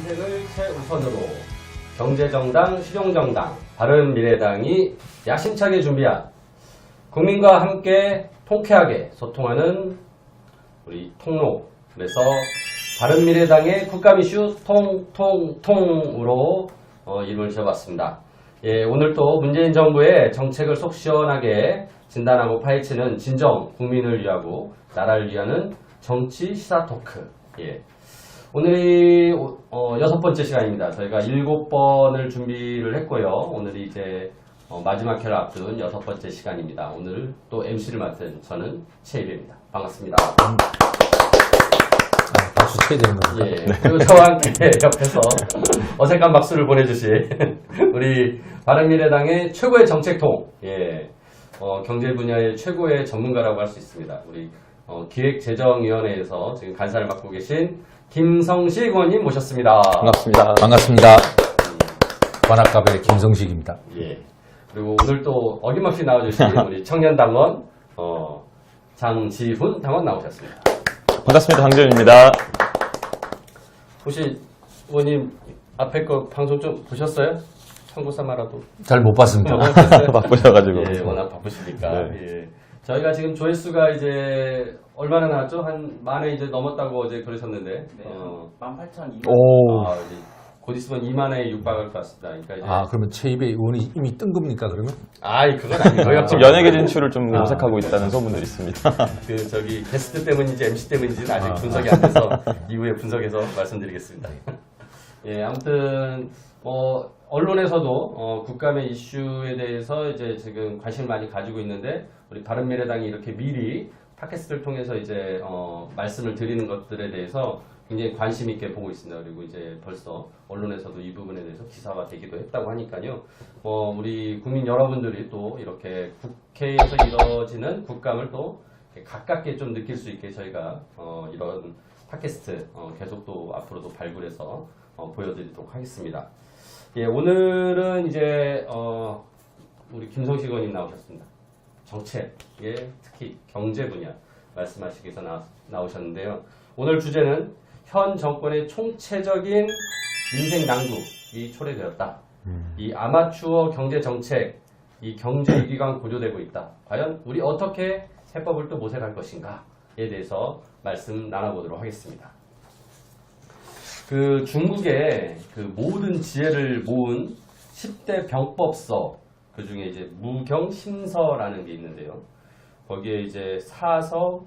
민생을 최우선으로 경제정당, 실용정당, 바른미래당이 야심차게 준비한 국민과 함께 통쾌하게 소통하는 우리 통로, 그래서 바른미래당의 국감 이슈 통통통으로 이름을 지어봤습니다. 예, 오늘 또 문재인 정부의 정책을 속 시원하게 진단하고 파헤치는 진정 국민을 위하고 나라를 위하는 정치 시사 토크. 예. 오늘이 6번째 시간입니다. 저희가 7번을 준비를 했고요. 오늘이 이제 마지막 회를 앞둔 6번째 시간입니다. 오늘 또 MC를 맡은 저는 최일입니다. 반갑습니다. 박수 쳐야 되는 겁니다. 예. 그리고 저와 함께 옆에서 어색한 박수를 보내주신 우리 바른미래당의 최고의 정책통, 예. 경제 분야의 최고의 전문가라고 할 수 있습니다. 우리 기획재정위원회에서 지금 간사를 맡고 계신 김성식 의원님 모셨습니다. 반갑습니다. 반갑습니다. 관악갑의 김성식입니다. 예. 그리고 오늘 또 어김없이 나와주신 우리 청년당원 장지훈 당원 나오셨습니다. 반갑습니다. 장재훈입니다. 혹시 의원님 앞에 거 방송 좀 보셨어요? 청구삼아라도. 잘 못 봤습니다. 바쁘셔가지고. 예, 워낙 바쁘시니까. 네. 예. 저희가 지금 조회수가 이제 얼마나 나왔죠? 한 만회 이제 넘었다고 어제 그러셨는데. 네, 18,200. 오. 이제 곧 있으면 2만회에 육박할 것 같습니다. 그러니까 이제 그러면 최입의 의원이 이미 뜬 겁니까, 그러면? 그건 아니고요. 지금 연예계 진출을 좀 모색하고 있다는 소문도 있습니다. 저기 게스트 때문인지 MC 때문인지는 아직 분석이 안 돼서 이후에 분석해서 말씀드리겠습니다. 예, 아무튼 언론에서도 국감의 이슈에 대해서 이제 지금 관심을 많이 가지고 있는데 우리 바른미래당이 이렇게 미리 팟캐스트를 통해서 이제 말씀을 드리는 것들에 대해서 굉장히 관심 있게 보고 있습니다. 그리고 이제 벌써 언론에서도 이 부분에 대해서 기사화 되기도 했다고 하니까요. 우리 국민 여러분들이 또 이렇게 국회에서 이뤄지는 국감을 또 가깝게 좀 느낄 수 있게 저희가 이런 팟캐스트 계속 또 앞으로도 발굴해서 보여드리도록 하겠습니다. 예, 오늘은 이제 우리 김성식 의원님 나오셨습니다. 정책에 특히 경제 분야 말씀하시기 위해서 나오셨는데요. 오늘 주제는 현 정권의 총체적인 민생 난국이 초래되었다. 이 아마추어 경제 정책, 이 경제 위기가 고조되고 있다. 과연 우리 어떻게 해법을 또 모색할 것인가에 대해서 말씀 나눠보도록 하겠습니다. 그 중국의 그 모든 지혜를 모은 10대 병법서, 그 중에 이제 무경심서라는 게 있는데요. 거기에 이제 사서,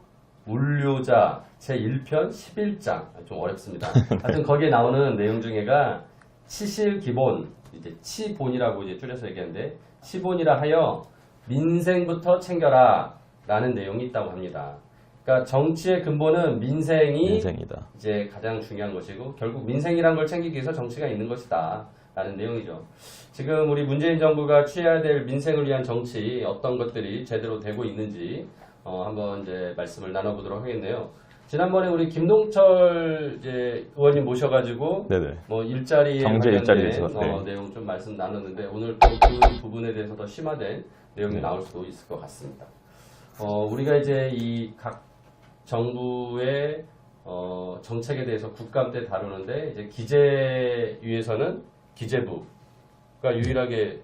물료자, 제1편 11장, 좀 어렵습니다. 하여튼 거기에 나오는 내용 중에가 치실기본, 이제 치본이라고 이제 줄여서 얘기하는데, 치본이라 하여 민생부터 챙겨라 라는 내용이 있다고 합니다. 그러니까 정치의 근본은 민생이다. 이제 가장 중요한 것이고 결국 민생이란 걸 챙기기 위해서 정치가 있는 것이다 라는 내용이죠. 지금 우리 문재인 정부가 취해야 될 민생을 위한 정치 어떤 것들이 제대로 되고 있는지 한번 이제 말씀을 나눠보도록 하겠네요. 지난번에 우리 김동철 이제 의원님 모셔가지고 네네. 일자리에 경제 일자리에 관련된 대해서 내용 좀 말씀 나눴는데 오늘 또 그 부분에 대해서 더 심화된 내용이 나올 수도 있을 것 같습니다. 우리가 이제 이 각 정부의 정책에 대해서 국감 때 다루는데 이제 기재위에서는 기재부가 유일하게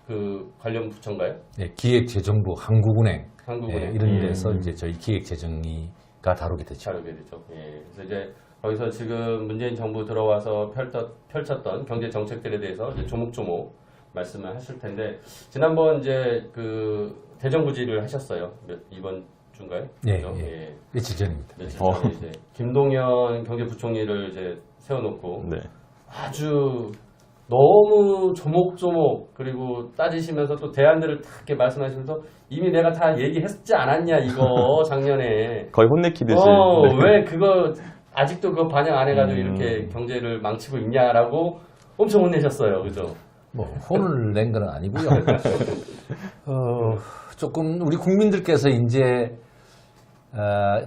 그 관련 부처인가요? 네, 기획재정부, 한국은행, 한국은행 이런 데서 이제 저희 기획재정위가 다루게 되죠. 다루게 되죠. 예. 그래서 이제 거기서 지금 문재인 정부 들어와서 펼쳤던 경제 정책들에 대해서 이제 조목조목 말씀을 하실 텐데 지난번 이제 그 대정부질을 하셨어요. 이번 주인가요? 예, 그죠? 예. 며칠 전입니다. 며칠 전에 이제 김동연 경제부총리를 이제 세워놓고 네. 아주 너무 조목조목 그리고 따지시면서 또 대안들을 다 이렇게 말씀하시면서 이미 내가 다 얘기했지 않았냐 이거 작년에 거의 혼내키듯이. 네. 왜 그거 아직도 그거 반영 안 해가지고 이렇게 경제를 망치고 있냐라고 엄청 혼내셨어요, 그죠? 혼을 낸 건 아니고요. 조금 우리 국민들께서 이제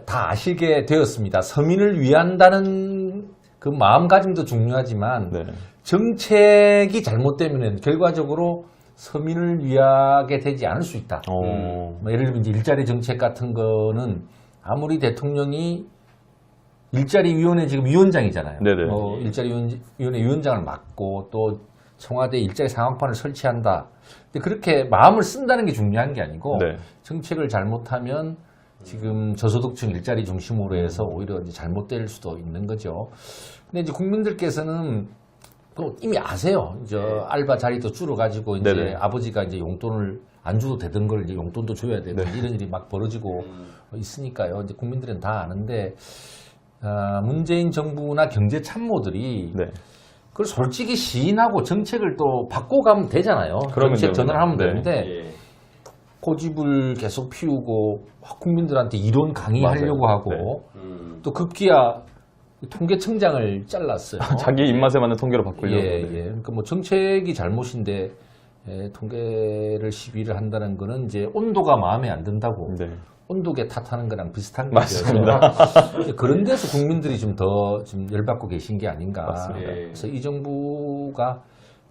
다 아시게 되었습니다. 서민을 위한다는 그 마음가짐도 중요하지만 네. 정책이 잘못되면 결과적으로 서민을 위하게 되지 않을 수 있다. 예를 들면 이제 일자리 정책 같은 거는 아무리 대통령이 일자리위원회 지금 위원장이잖아요. 네네. 일자리위원회 위원장을 맡고 또 청와대 일자리 상황판을 설치한다. 근데 그렇게 마음을 쓴다는 게 중요한 게 아니고 네. 정책을 잘못하면 지금 저소득층 일자리 중심으로 해서 오히려 이제 잘못될 수도 있는 거죠. 근데 이제 국민들께서는 또 이미 아세요. 이제 알바 자리도 줄어가지고 이제 네네. 아버지가 이제 용돈을 안 줘도 되던 걸 이제 용돈도 줘야 되고 이런 일이 막 벌어지고 있으니까요. 이제 국민들은 다 아는데 문재인 정부나 경제 참모들이 네. 그걸 솔직히 시인하고 정책을 또 바꿔가면 되잖아요. 그러면 정책 됩니다. 전환하면 네. 되는데 예. 고집을 계속 피우고 막 국민들한테 이론 강의하려고 맞아요. 하고 음. 또 급기야 통계청장을 잘랐어요. 자기 입맛에 맞는 통계로 바꾸려고. 예, 네. 예. 그러니까 뭐 정책이 잘못인데 통계를 시비를 한다는 거는 이제 온도가 마음에 안 든다고 네. 온도계 탓하는 거랑 비슷한 거죠. 맞습니다. 그런 데서 국민들이 좀 더 지금 열받고 계신 게 아닌가. 맞습니다. 예. 그래서 이 정부가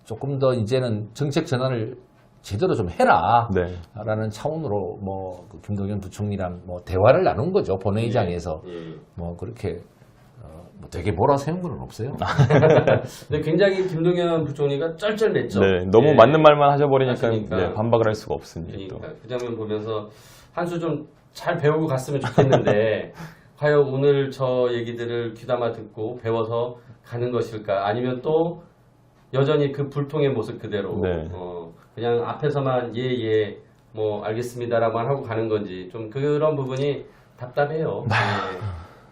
조금 더 이제는 정책 전환을 제대로 좀 해라. 네. 라는 차원으로 그 김동연 부총리랑 대화를 나눈 거죠. 본회의장에서. 예. 뭐 그렇게 뭐 되게 몰아세운 건 없어요. 근데 굉장히 김동연 부총리가 쩔쩔맸죠. 네. 너무 예. 맞는 말만 하셔버리니까 하시니까. 네, 반박을 할 수가 없습니다. 또. 그러니까 그 장면 보면서 한 수 좀 잘 배우고 갔으면 좋겠는데 과연 오늘 저 얘기들을 귀담아 듣고 배워서 가는 것일까? 아니면 또 여전히 그 불통의 모습 그대로 네. 그냥 앞에서만 예 뭐 알겠습니다라고만 하고 가는 건지 좀 그런 부분이 답답해요. 네.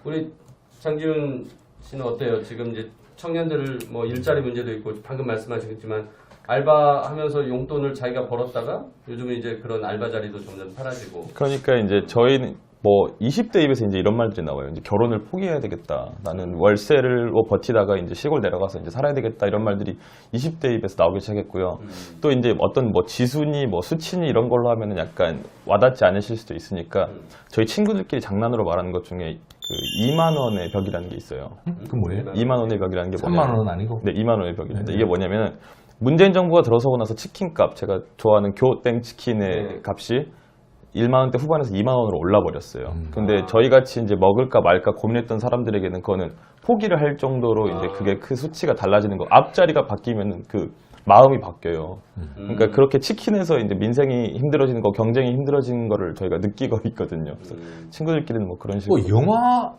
우리 장기훈 씨는 어때요? 지금 이제 청년들을 뭐 일자리 문제도 있고 방금 말씀하셨지만 알바하면서 용돈을 자기가 벌었다가 요즘은 이제 그런 알바 자리도 점점 사라지고. 그러니까 이제 저희는 뭐 20대 입에서 이제 이런 말들이 나와요. 이제 결혼을 포기해야 되겠다. 나는 월세를 버티다가 이제 시골 내려가서 이제 살아야 되겠다. 이런 말들이 20대 입에서 나오기 시작했고요. 또 이제 어떤 뭐 지수니 뭐 수치니 이런 걸로 하면은 약간 와닿지 않으실 수도 있으니까 저희 친구들끼리 장난으로 말하는 것 중에 그 2만 원의 벽이라는 게 있어요. 그 뭐예요? 2만 원의 벽이라는 게 3만 뭐냐면 원은 아니고. 네, 2만 원의 벽인데 이게 뭐냐면은 문재인 정부가 들어서고 나서 치킨값 제가 좋아하는 교땡 치킨의 값이 1만 원대 후반에서 2만 원으로 올라 버렸어요. 근데 저희 같이 이제 먹을까 말까 고민했던 사람들에게는 그거는 포기를 할 정도로 이제 그게 그 수치가 달라지는 거. 앞자리가 바뀌면은 그 마음이 바뀌어요. 그러니까 그렇게 치킨에서 이제 민생이 힘들어지는 거, 경쟁이 힘들어지는 거를 저희가 느끼고 있거든요. 그래서 친구들끼리는 뭐 그런 식으로. 영화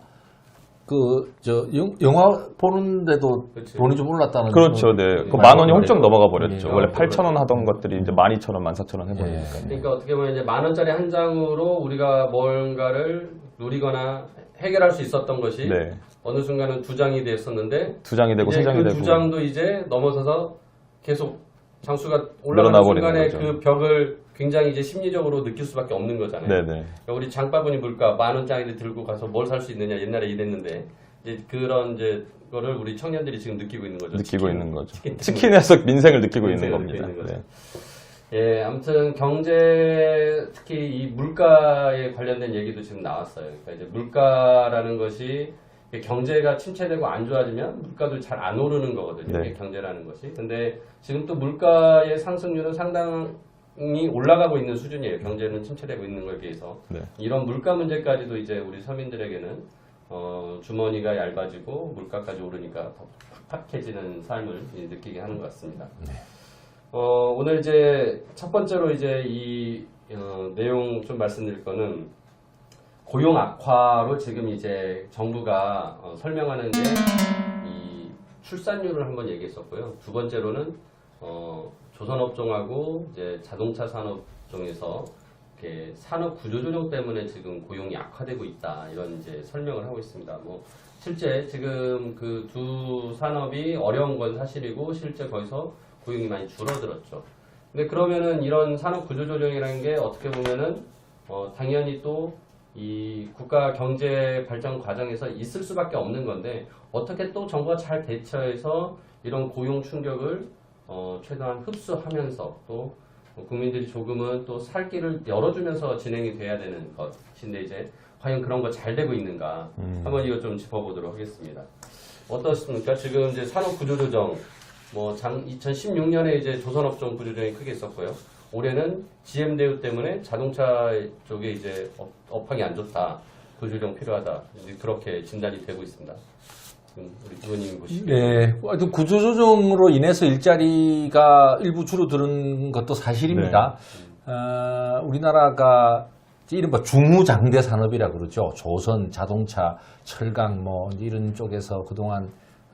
영화 보는데도 그치. 돈이 좀 올랐다는. 그렇죠, 네. 그 만 원이 훌쩍 넘어가 버렸죠. 예. 원래 8,000원 하던 것들이 이제 12,000원, 14,000원 해버리니까. 그러니까 어떻게 보면 이제 만 원짜리 한 장으로 우리가 뭔가를 누리거나 해결할 수 있었던 것이 네. 어느 순간은 두 장이 됐었는데 2장이 되고 이제 3장이 그 되고. 두 장도 이제 넘어서서 계속 장수가 늘어나 올라가는 버리는 순간에 거죠. 그 벽을 굉장히 이제 심리적으로 느낄 수밖에 없는 거잖아요. 네네. 그러니까 우리 장바구니 물가 만 원짜리를 들고 가서 뭘 살 수 있느냐 옛날에 이랬는데 이제 그런 이제 거를 우리 청년들이 지금 느끼고 있는 거죠. 느끼고 있는 거죠. 치킨 때문에. 치킨에서 민생을 느끼고 있는 민생을 겁니다. 느끼고 있는 네. 예, 아무튼 경제 특히 이 물가에 관련된 얘기도 지금 나왔어요. 그러니까 이제 물가라는 것이 경제가 침체되고 안 좋아지면 물가도 잘 안 오르는 거거든요. 네. 이게 경제라는 것이. 근데 지금 또 물가의 상승률은 상당히 올라가고 있는 수준이에요. 경제는 침체되고 있는 거에 비해서. 네. 이런 물가 문제까지도 이제 우리 서민들에게는 주머니가 얇아지고 물가까지 오르니까 더 팍팍해지는 삶을 느끼게 하는 것 같습니다. 오늘 이제 첫 번째로 이제 이 내용 좀 말씀드릴 거는 고용 악화로 지금 이제 정부가 설명하는 게 이 출산율을 한번 얘기했었고요. 두 번째로는 조선업종하고 이제 자동차 산업종에서 이렇게 산업 구조조정 때문에 지금 고용이 악화되고 있다 이런 이제 설명을 하고 있습니다. 뭐 실제 지금 그 두 산업이 어려운 건 사실이고 실제 거기서 고용이 많이 줄어들었죠. 근데 그러면은 이런 산업 구조조정이라는 게 어떻게 보면은 당연히 또 이 국가 경제 발전 과정에서 있을 수밖에 없는 건데 어떻게 또 정부가 잘 대처해서 이런 고용 충격을 최대한 흡수하면서 또 국민들이 조금은 또 살 길을 열어주면서 진행이 돼야 되는 것인데 이제 과연 그런 거 잘 되고 있는가 한번 이거 좀 짚어보도록 하겠습니다. 어떻습니까? 지금 이제 산업 구조조정 2016년에 이제 조선업종 구조조정이 크게 있었고요. 올해는 GM 대우 때문에 자동차 쪽에 이제 업황이 안 좋다. 구조조정 필요하다. 이제 그렇게 진단이 되고 있습니다. 지금 우리 의원님이 보시기에. 네, 하여튼 구조조정으로 인해서 일자리가 일부 줄어드는 것도 사실입니다. 우리나라가 이른바 중후장대 산업이라 그러죠. 조선, 자동차, 철강 뭐 이런 쪽에서 그동안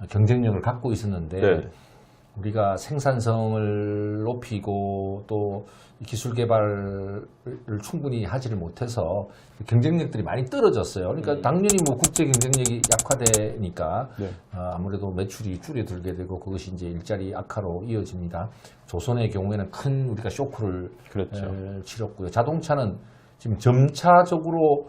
경쟁력을 갖고 있었는데 네. 우리가 생산성을 높이고 또 기술 개발을 충분히 하지를 못해서 경쟁력들이 많이 떨어졌어요. 그러니까 당연히 뭐 국제 경쟁력이 약화되니까 네. 아무래도 매출이 줄어들게 되고 그것이 이제 일자리 악화로 이어집니다. 조선의 경우에는 큰 우리가 쇼크를 그렇죠. 치렀고요. 자동차는 지금 점차적으로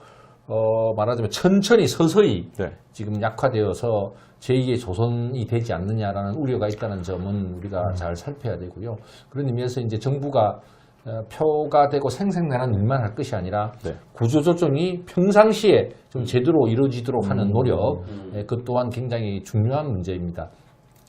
말하자면 천천히 서서히 네. 지금 약화되어서 제2의 조선이 되지 않느냐라는 우려가 있다는 점은 우리가 잘 살펴야 되고요. 그런 의미에서 이제 정부가 표가 되고 생생나는 일만 할 것이 아니라 네. 구조조정이 평상시에 좀 제대로 이루어지도록 하는 노력, 그것 또한 굉장히 중요한 문제입니다.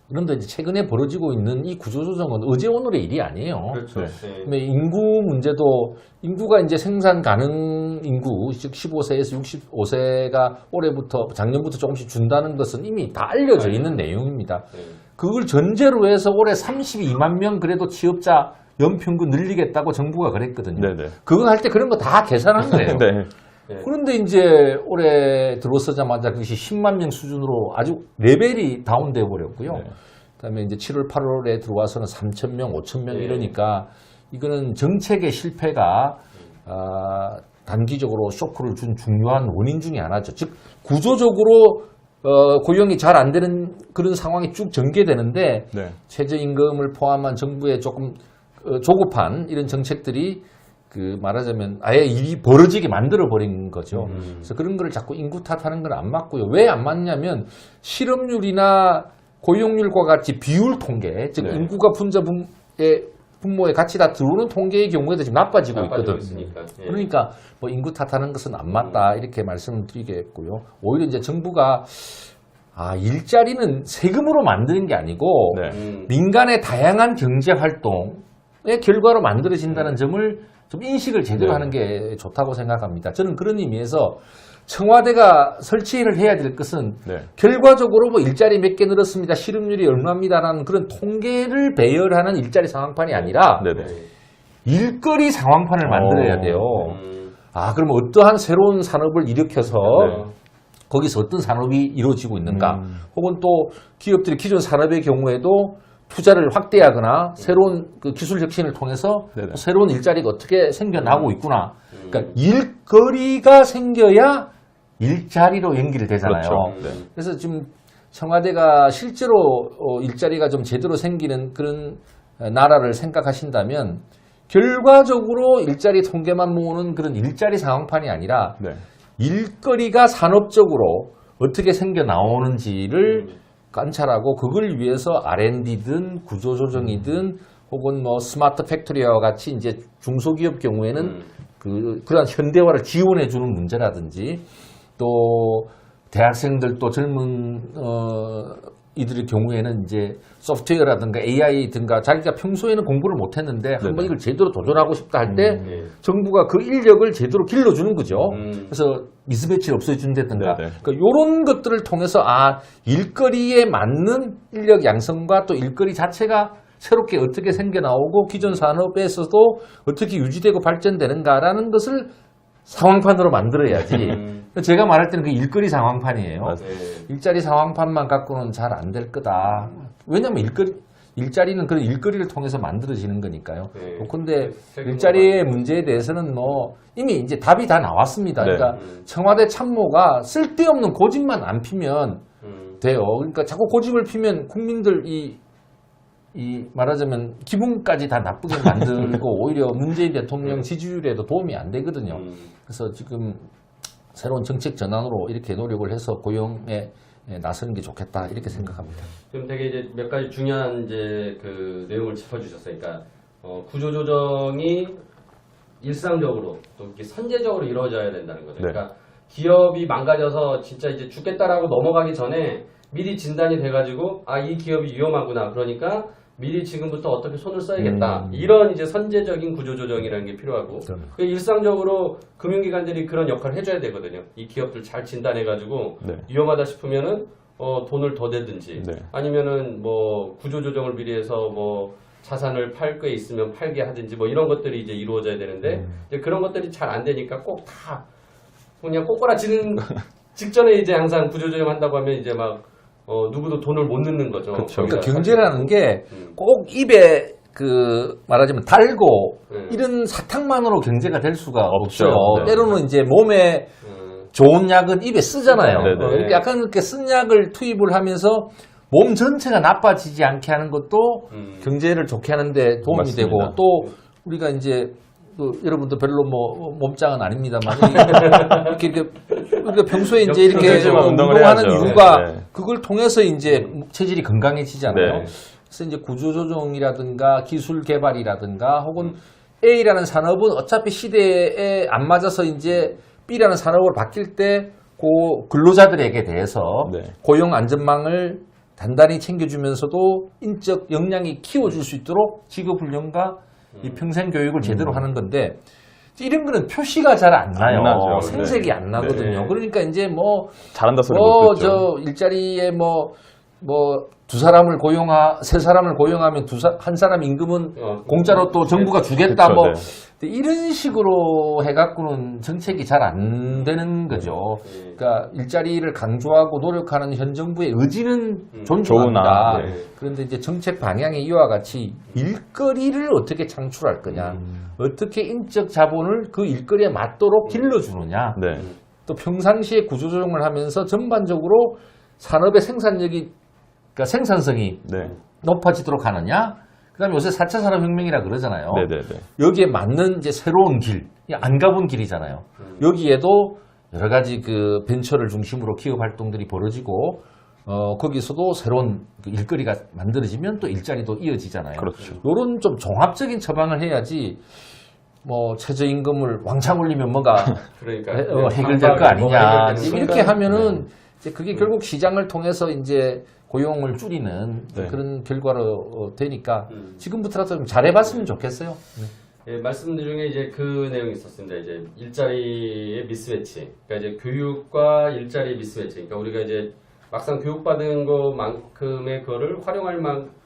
그런데 이제 최근에 벌어지고 있는 이 구조조정은 어제 오늘의 일이 아니에요. 그렇죠. 네. 네. 근데 인구 문제도 인구가 이제 생산 가능 인구, 즉 15세에서 65세가 올해부터 작년부터 조금씩 준다는 것은 이미 다 알려져 있는 내용입니다. 네. 그걸 전제로 해서 올해 32만 명 그래도 취업자 연평균 늘리겠다고 정부가 그랬거든요. 네네. 그거 할 때 그런 거 다 계산한 거예요. 네. 네. 그런데 이제 올해 들어서자마자 그것이 10만 명 수준으로 아주 레벨이 다운되어 버렸고요. 네. 그다음에 이제 7월, 8월에 들어와서는 3천 명, 5천 명 네. 이러니까 이거는 정책의 실패가 단기적으로 쇼크를 준 중요한 원인 중에 하나죠. 즉 구조적으로 고용이 잘 안 되는 그런 상황이 쭉 전개되는데 네. 최저임금을 포함한 정부의 조금 조급한 이런 정책들이 그 말하자면 아예 일이 벌어지게 만들어 버린 거죠. 그래서 그런 거를 자꾸 인구 탓하는 건 안 맞고요. 왜 안 맞냐면 실업률이나 고용률과 같이 비율 통계, 즉 네. 인구가 분모에 같이 다 들어오는 통계의 경우에도 지금 나빠지고 있거든. 있으니까. 예. 그러니까 뭐 인구 탓하는 것은 안 맞다 이렇게 말씀을 드리겠고요. 오히려 이제 정부가 일자리는 세금으로 만드는 게 아니고 네. 민간의 다양한 경제 활동의 결과로 만들어진다는 점을 좀 인식을 제대로 네. 하는 게 좋다고 생각합니다. 저는 그런 의미에서 청와대가 설치를 해야 될 것은 네. 결과적으로 뭐 일자리 몇 개 늘었습니다. 실업률이 얼마입니다라는 그런 통계를 배열하는 일자리 상황판이 아니라 네네. 일거리 상황판을 만들어야 돼요. 그러면 어떠한 새로운 산업을 일으켜서 네. 거기서 어떤 산업이 이루어지고 있는가 혹은 또 기업들이 기존 산업의 경우에도 투자를 확대하거나 새로운 그 기술 혁신을 통해서 네네. 또 새로운 일자리가 어떻게 생겨나고 있구나. 그러니까 일거리가 생겨야 일자리로 연결되잖아요. 그렇죠. 네. 그래서 지금 청와대가 실제로 일자리가 좀 제대로 생기는 그런 나라를 생각하신다면 결과적으로 일자리 통계만 모으는 그런 일자리 상황판이 아니라 네. 일거리가 산업적으로 어떻게 생겨 나오는지를 관찰하고 그걸 위해서 R&D든 구조조정이든 혹은 뭐 스마트 팩토리와 같이 이제 중소기업 경우에는 그러한 현대화를 지원해주는 문제라든지 또 대학생들 또 젊은 이들의 경우에는 이제 소프트웨어라든가 AI든가 자기가 평소에는 공부를 못했는데 한번 네네. 이걸 제대로 도전하고 싶다 할 때 네. 정부가 그 인력을 제대로 길러주는 거죠. 음. 그래서 미스매치를 없애준다든가 네네. 그러니까 이런 것들을 통해서 일거리에 맞는 인력 양성과 또 일거리 자체가 새롭게 어떻게 생겨나오고 기존 산업에서도 어떻게 유지되고 발전되는가라는 것을 상황판으로 만들어야지. 제가 말할 때는 그 일거리 상황판이에요. 맞아요. 네. 일자리 상황판만 갖고는 잘 안 될 거다. 왜냐하면 일자리는 그런 일거리를 통해서 만들어지는 거니까요. 네. 근데 세금으로 일자리의 문제에 대해서는 뭐 이미 이제 답이 다 나왔습니다. 네. 그러니까 청와대 참모가 쓸데없는 고집만 안 피면 돼요. 그러니까 자꾸 고집을 피면 국민들 이 말하자면 기분까지 다 나쁘게 만들고 오히려 문재인 대통령 지지율에도 도움이 안 되거든요. 그래서 지금 새로운 정책 전환으로 이렇게 노력을 해서 고용에 나서는 게 좋겠다 이렇게 생각합니다. 지금 되게 이제 몇 가지 중요한 이제 그 내용을 짚어주셨어요. 그러니까 구조조정이 일상적으로 또 이렇게 선제적으로 이루어져야 된다는 거죠. 네. 그러니까 기업이 망가져서 진짜 이제 죽겠다라고 넘어가기 전에 미리 진단이 돼가지고 이 기업이 위험하구나. 그러니까 미리 지금부터 어떻게 손을 써야겠다. 이런 이제 선제적인 구조조정이라는 게 필요하고 그 일상적으로 금융기관들이 그런 역할을 해줘야 되거든요. 이 기업들 잘 진단해가지고 네. 위험하다 싶으면은 돈을 더 내든지 네. 아니면은 뭐 구조조정을 미리 해서 뭐 자산을 팔 게 있으면 팔게 하든지 뭐 이런 것들이 이제 이루어져야 되는데 이제 그런 것들이 잘 안 되니까 꼭 다 그냥 꼬꼬라지는 직전에 이제 항상 구조조정 한다고 하면 이제 막 누구도 돈을 못 넣는 거죠. 그쵸. 그러니까 거기다 경제라는 게 음. 꼭 입에 그 말하자면 달고 네. 이런 사탕만으로 경제가 될 수가 없어요. 네. 때로는 이제 몸에 좋은 약은 입에 쓰잖아요. 네, 네. 이렇게 약간 이렇게 쓴 약을 투입을 하면서 몸 전체가 나빠지지 않게 하는 것도 경제를 좋게 하는데 도움이 맞습니다. 되고 또 우리가 이제 또 여러분도 별로 뭐 몸짱은 아닙니다만 이렇게 우리가 평소에 이제 이렇게 경제지만 운동을 운동하는 해야죠. 이유가 네. 그걸 통해서 이제 체질이 건강해지잖아요. 네. 그래서 이제 구조조정이라든가 기술 개발이라든가 혹은 A라는 산업은 어차피 시대에 안 맞아서 이제 B라는 산업으로 바뀔 때 그 근로자들에게 대해서 네. 고용 안전망을 단단히 챙겨주면서도 인적 역량이 키워줄 수 있도록 직업훈련과 이 평생 교육을 제대로 하는 건데 이런 거는 표시가 잘 안 나요. 안 나죠. 생색이 네. 안 나거든요. 네. 그러니까 이제 뭐 잘한다 소리 못 듣죠. 저 일자리에 세 사람을 고용하면 한 사람 임금은 공짜로 또 정부가 주겠다. 그쵸, 뭐 네. 이런 식으로 해갖고는 정책이 잘 안 되는 거죠. 그러니까 일자리를 강조하고 노력하는 현 정부의 의지는 존중합니다. 좋으나, 네. 그런데 이제 정책 방향이 이와 같이 일거리를 어떻게 창출할 거냐, 어떻게 인적 자본을 그 일거리에 맞도록 길러주느냐, 네. 또 평상시에 구조조정을 하면서 전반적으로 산업의 그러니까 생산성이 네. 높아지도록 하느냐, 그 다음에 요새 4차 산업혁명이라 그러잖아요. 네네네. 여기에 맞는 이제 새로운 길, 안 가본 길이잖아요. 여기에도 여러 가지 그 벤처를 중심으로 기업 활동들이 벌어지고, 거기서도 새로운 그 일거리가 만들어지면 또 일자리도 이어지잖아요. 그렇죠. 요런 좀 종합적인 처방을 해야지, 뭐, 최저임금을 왕창 올리면 뭐가 그러니까 해결될 거 아니냐. 해결되는 이렇게 순간 하면은 이제 그게 결국 시장을 통해서 이제 고용을 줄이는 네. 그런 결과로 되니까 지금부터라도 좀 잘해봤으면 좋겠어요. 예, 말씀 중에 이제 그 내용이 있었습니다. 이제 일자리의 미스매치. 그러니까 이제 교육과 일자리 미스매치. 그러니까 우리가 이제 막상 교육받은 것만큼의 그거를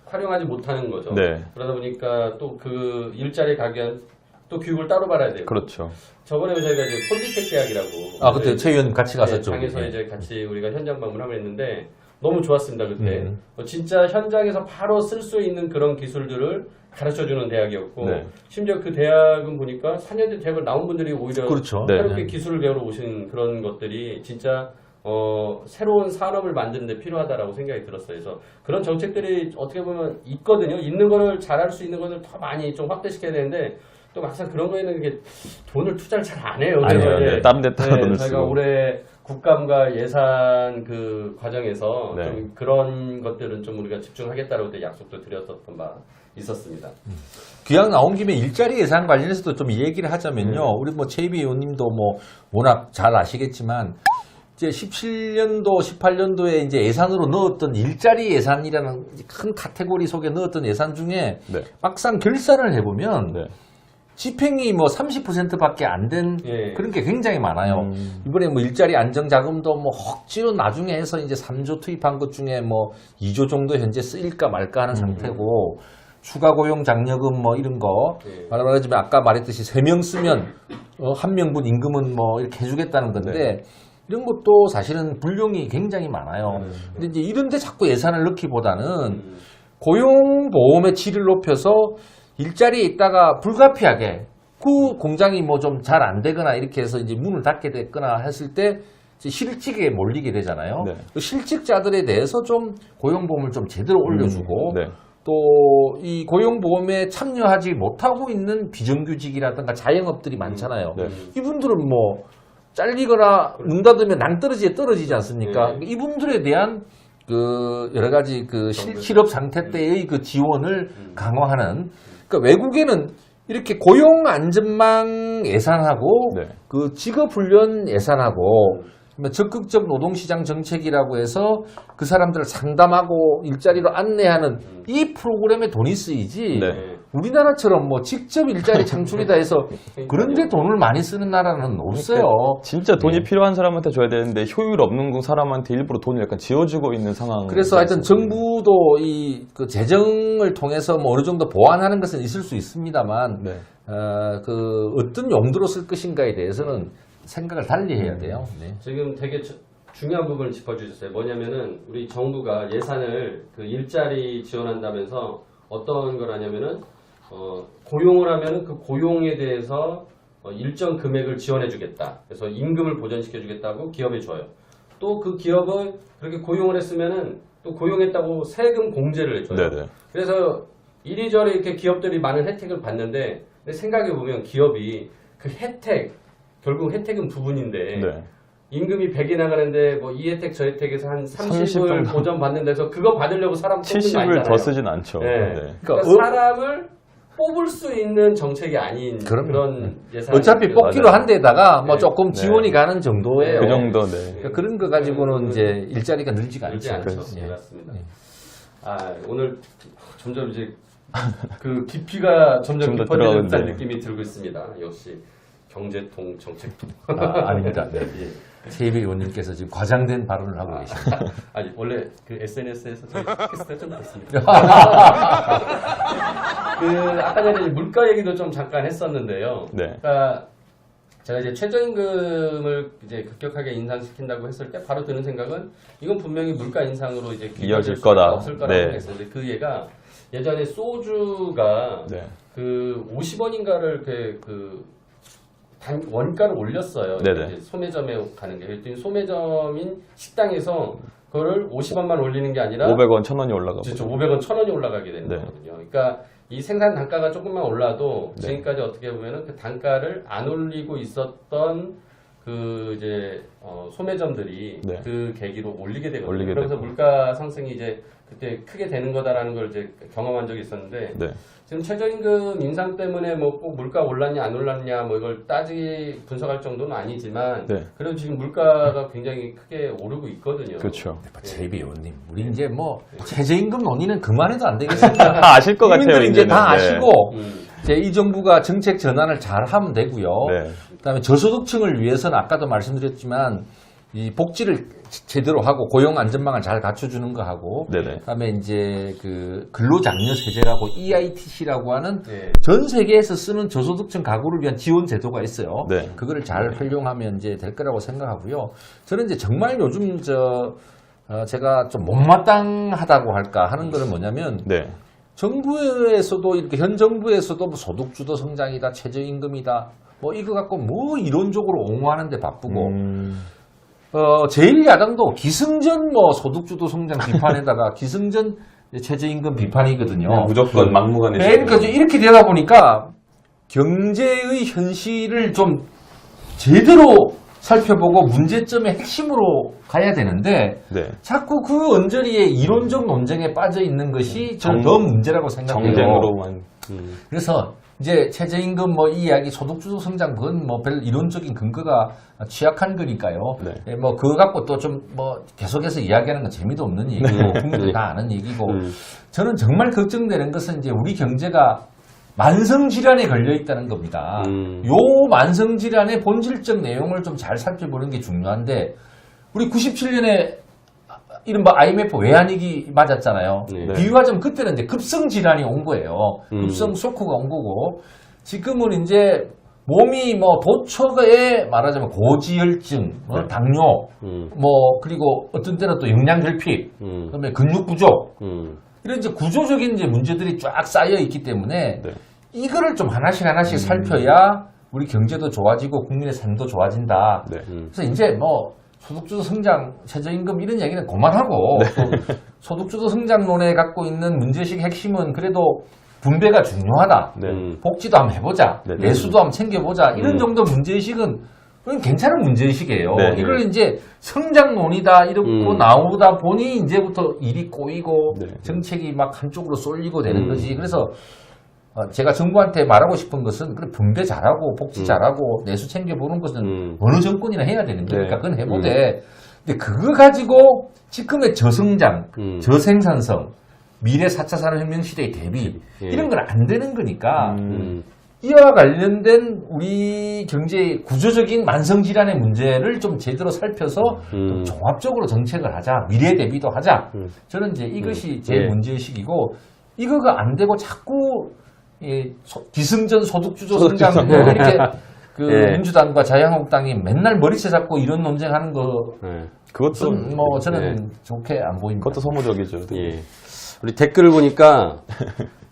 활용하지 못하는 거죠. 네. 그러다 보니까 또 그 일자리 가기 위한 또 교육을 따로 받아야 되고. 그렇죠. 저번에 저희가 이제 폴리텍 대학이라고. 아, 그때 최 의원 같이 갔었죠. 장에서 네. 이제 같이 우리가 현장 방문을 했는데 너무 좋았습니다 그때. 진짜 현장에서 바로 쓸 수 있는 그런 기술들을 가르쳐주는 대학이었고 네. 심지어 그 대학은 보니까 4년제 대학을 나온 분들이 오히려 그렇죠. 네. 새롭게 기술을 배우러 오신 그런 것들이 진짜 새로운 산업을 만드는 데 필요하다라고 생각이 들었어요. 그래서 그런 정책들이 어떻게 보면 있거든요. 있는 거를 잘할 수 있는 것을 더 많이 좀 확대시켜야 되는데 또 막상 그런 거에는 이게 돈을 투자를 잘 안 해요. 안 해요. 그래서 네. 다른 데 따라 돈을 저희가 쓰고. 올해 국감과 예산 그 과정에서 네. 좀 그런 것들은 좀 우리가 집중하겠다라고 그때 약속도 드렸었던 바 있었습니다. 귀양 나온 김에 일자리 예산 관련해서도 좀 얘기를 하자면요. 우리 뭐 최희비 의원님도 뭐 워낙 잘 아시겠지만 이제 17년도, 18년도에 이제 예산으로 넣었던 일자리 예산이라는 큰 카테고리 속에 넣었던 예산 중에 네. 막상 결산을 해보면 네. 집행이 뭐 30%밖에 안 된 예. 그런 게 굉장히 많아요. 이번에 뭐 일자리 안정 자금도 뭐 억지로 나중에 해서 이제 3조 투입한 것 중에 뭐 2조 정도 현재 쓰일까 말까 하는 상태고 추가 고용 장려금 뭐 이런 거 예. 말하자면 아까 말했듯이 3명 쓰면 1명분 임금은 뭐 이렇게 해주겠다는 건데 이런 것도 사실은 불용이 굉장히 많아요. 근데 이제 이런 데 자꾸 예산을 넣기보다는 고용보험의 질을 높여서 일자리에 있다가 불가피하게 그 공장이 뭐 좀 잘 안 되거나 이렇게 해서 이제 문을 닫게 됐거나 했을 때 이제 실직에 몰리게 되잖아요. 네. 그 실직자들에 대해서 좀 고용보험을 좀 제대로 올려주고 네. 또 이 고용보험에 참여하지 못하고 있는 비정규직이라든가 자영업들이 많잖아요. 네. 이분들은 뭐 잘리거나 문 닫으면 낭떠러지에 떨어지지 않습니까? 네. 이분들에 대한 그 여러 가지 그 실업 상태 때의 그 지원을 강화하는 그러니까 외국에는 이렇게 고용 안전망 예산하고 네. 그 직업 훈련 예산하고 적극적 노동시장 정책이라고 해서 그 사람들을 상담하고 일자리로 안내하는 이 프로그램에 돈이 쓰이지 네. 우리나라처럼 뭐 직접 일자리 창출이다 해서 그런데 돈을 많이 쓰는 나라는 없어요. 진짜 돈이 필요한 사람한테 줘야 되는데 효율 없는 사람한테 일부러 돈을 약간 지어주고 있는 상황. 그래서 하여튼 정부도 이 그 재정을 통해서 뭐 어느 정도 보완하는 것은 있을 수 있습니다만 네. 그 어떤 용도로 쓸 것인가에 대해서는 생각을 달리 해야 돼요. 네. 지금 되게 중요한 부분을 짚어주셨어요. 뭐냐면은 우리 정부가 예산을 그 일자리 지원한다면서 어떤 걸 하냐면은 고용을 하면은 그 고용에 대해서 일정 금액을 지원해주겠다. 그래서 임금을 보전시켜주겠다고 기업에 줘요. 또 그 기업은 그렇게 고용을 했으면은 또 고용했다고 세금 공제를 해줘요. 네네. 그래서 이리저리 이렇게 기업들이 많은 혜택을 받는데 근데 생각해 보면 기업이 그 혜택 결국 혜택은 부분인데 네. 임금이 100이 나가는데 뭐 이 혜택 저 혜택에서 한 30을 30 보전 받는 데서 그거 받으려고 사람 뽑는 거 70을 아니잖아요. 더 쓰진 않죠. 네. 네. 그러니까 사람을 뽑을 수 있는 정책이 아닌 그럼요. 그런 예산. 어차피 뽑기로 맞아요. 한 데다가 뭐 네. 조금 지원이 네. 가는 정도예요. 그 정도, 네. 그러니까 그런 거 가지고는 이제 일자리가 늘지가 늘지 않죠. 않죠. 예. 맞습니다. 예. 오늘 점점 이제 그 깊이가 점점 좀더 깊어지는 듯한 들어가는데. 느낌이 들고 있습니다. 역시 경제통 정책통. 아닙니다. 네. 예. 최희배 의원님께서 지금 과장된 발언을 하고 계십니다. 아니 원래 그 SNS에서 저희 팟캐스트 좀 했습니다. 그 아까 전에 물가 얘기도 좀 잠깐 했었는데요. 네. 그러니까 제가 이제 최저임금을 이제 급격하게 인상시킨다고 했을 때 바로 드는 생각은 이건 분명히 물가 인상으로 이제 이어질 수밖에 거다. 없을 거라고 네. 생각했었는데 그 얘가 예전에 소주가 네. 그 50원인가를 원가를 올렸어요. 네네. 이제 소매점에 가는 게. 그랬더니 소매점인 식당에서 그거를 50원만 올리는 게 아니라 500원, 1000원이 올라가고. 그렇죠. 500원, 1000원이 올라가게 되는 네. 거거든요. 그러니까 이 생산 단가가 조금만 올라도 네. 지금까지 어떻게 보면은 그 단가를 안 올리고 있었던 그 이제 소매점들이 네. 그 계기로 올리게 되거든요. 올리게 그러면서 되고. 물가 상승이 이제 그때 크게 되는 거다라는 걸 이제 경험한 적이 있었는데 네. 지금 최저임금 인상 때문에 뭐 꼭 물가 올랐냐 안 올랐냐 뭐 이걸 분석할 정도는 아니지만 네. 그래도 지금 물가가 굉장히 크게 오르고 있거든요. 그렇죠. 최희배 의원님, 우리 이제 뭐 최저임금 논의는 그만해도 안 되겠습니다. 다 아실 것 같아요. 국민들이 이제 이제는. 다 네. 아시고 음. 이제 이 정부가 정책 전환을 잘 하면 되고요. 네. 그다음에 저소득층을 위해서는 아까도 말씀드렸지만 이 복지를 제대로 하고 고용 안전망을 잘 갖춰주는 거 하고 네네. 그다음에 이제 그 근로장려 세제라고 EITC라고 하는 네. 전 세계에서 쓰는 저소득층 가구를 위한 지원 제도가 있어요. 네. 그거를 잘 활용하면 이제 될 거라고 생각하고요. 저는 이제 정말 요즘 제가 좀 못마땅하다고 할까 하는 거는 뭐냐면 네. 정부에서도 이렇게 현 정부에서도 뭐 소득주도 성장이다, 최저임금이다, 뭐 이거 갖고 뭐 이론적으로 옹호하는데 바쁘고 제1야당도 기승전 뭐 소득주도 성장 비판에다가 기승전 최저임금 비판이거든요. 무조건 막무가내. 네, 그러니까 이렇게 되다 보니까 경제의 현실을 좀 제대로 살펴보고 문제점의 핵심으로 가야 되는데 네. 자꾸 그 언저리에 이론적 논쟁에 빠져 있는 것이 저는 더 문제라고 생각해요. 정쟁으로만. 그래서 이제 최저임금 뭐 이 이야기 소득주도 성장 그건 뭐 별 이론적인 근거가 취약한 거니까요. 네. 예, 뭐 그거 갖고 또 좀 뭐 계속해서 이야기하는 건 재미도 없는 얘기고 국민들이 다 아는 얘기고 저는 정말 걱정되는 것은 이제 우리 경제가 만성질환에 걸려 있다는 겁니다. 요 만성질환의 본질적 내용을 좀 잘 살펴보는 게 중요한데 우리 97년에 이른바 IMF 외환위기 맞았잖아요. 네. 비유하자면 그때는 이제 급성질환이 온 거예요. 급성 쇼크가 온 거고 지금은 이제 몸이 뭐 도처에 말하자면 고지혈증, 네. 당뇨, 뭐 그리고 어떤 때는 또 영양결핍, 그다음에 근육 부족 이런 이제 구조적인 이제 문제들이 쫙 쌓여 있기 때문에 네. 이거를 좀 하나씩 살펴야 우리 경제도 좋아지고 국민의 삶도 좋아진다. 네. 그래서 이제 뭐 소득주도 성장, 최저임금 이런 얘기는 그만하고 또 소득주도 성장론에 갖고 있는 문제식 핵심은 그래도 분배가 중요하다. 네. 복지도 한번 해보자. 네. 내수도 한번 챙겨보자. 이런 정도 문제의식은 그건 괜찮은 문제의식이에요. 네. 이걸 이제 성장론이다 이러고 나오다 보니 이제부터 일이 꼬이고 네. 정책이 막 한쪽으로 쏠리고 되는 거지. 그래서 제가 정부한테 말하고 싶은 것은 그래 분배 잘하고 복지 잘하고 내수 챙겨보는 것은 어느 정권이나 해야 되는 거니까 그건 해보되 근데 그거 가지고 지금의 저성장, 저생산성, 미래 4차 산업혁명 시대의 대비 이런 건 안 되는 거니까 이와 관련된 우리 경제의 구조적인 만성질환의 문제를 좀 제대로 살펴서 좀 종합적으로 정책을 하자. 미래 대비도 하자. 저는 이제 이것이 제 문제의식이고 이거가 안 되고 자꾸 기승전 소득주도 성장 이렇게 민주당과 자유한국당이 맨날 머리채 잡고 이런 논쟁하는 거 그것도 뭐 저는 좋게 안 보입니다. 그것도 소모적이죠. 예. 우리 댓글을 보니까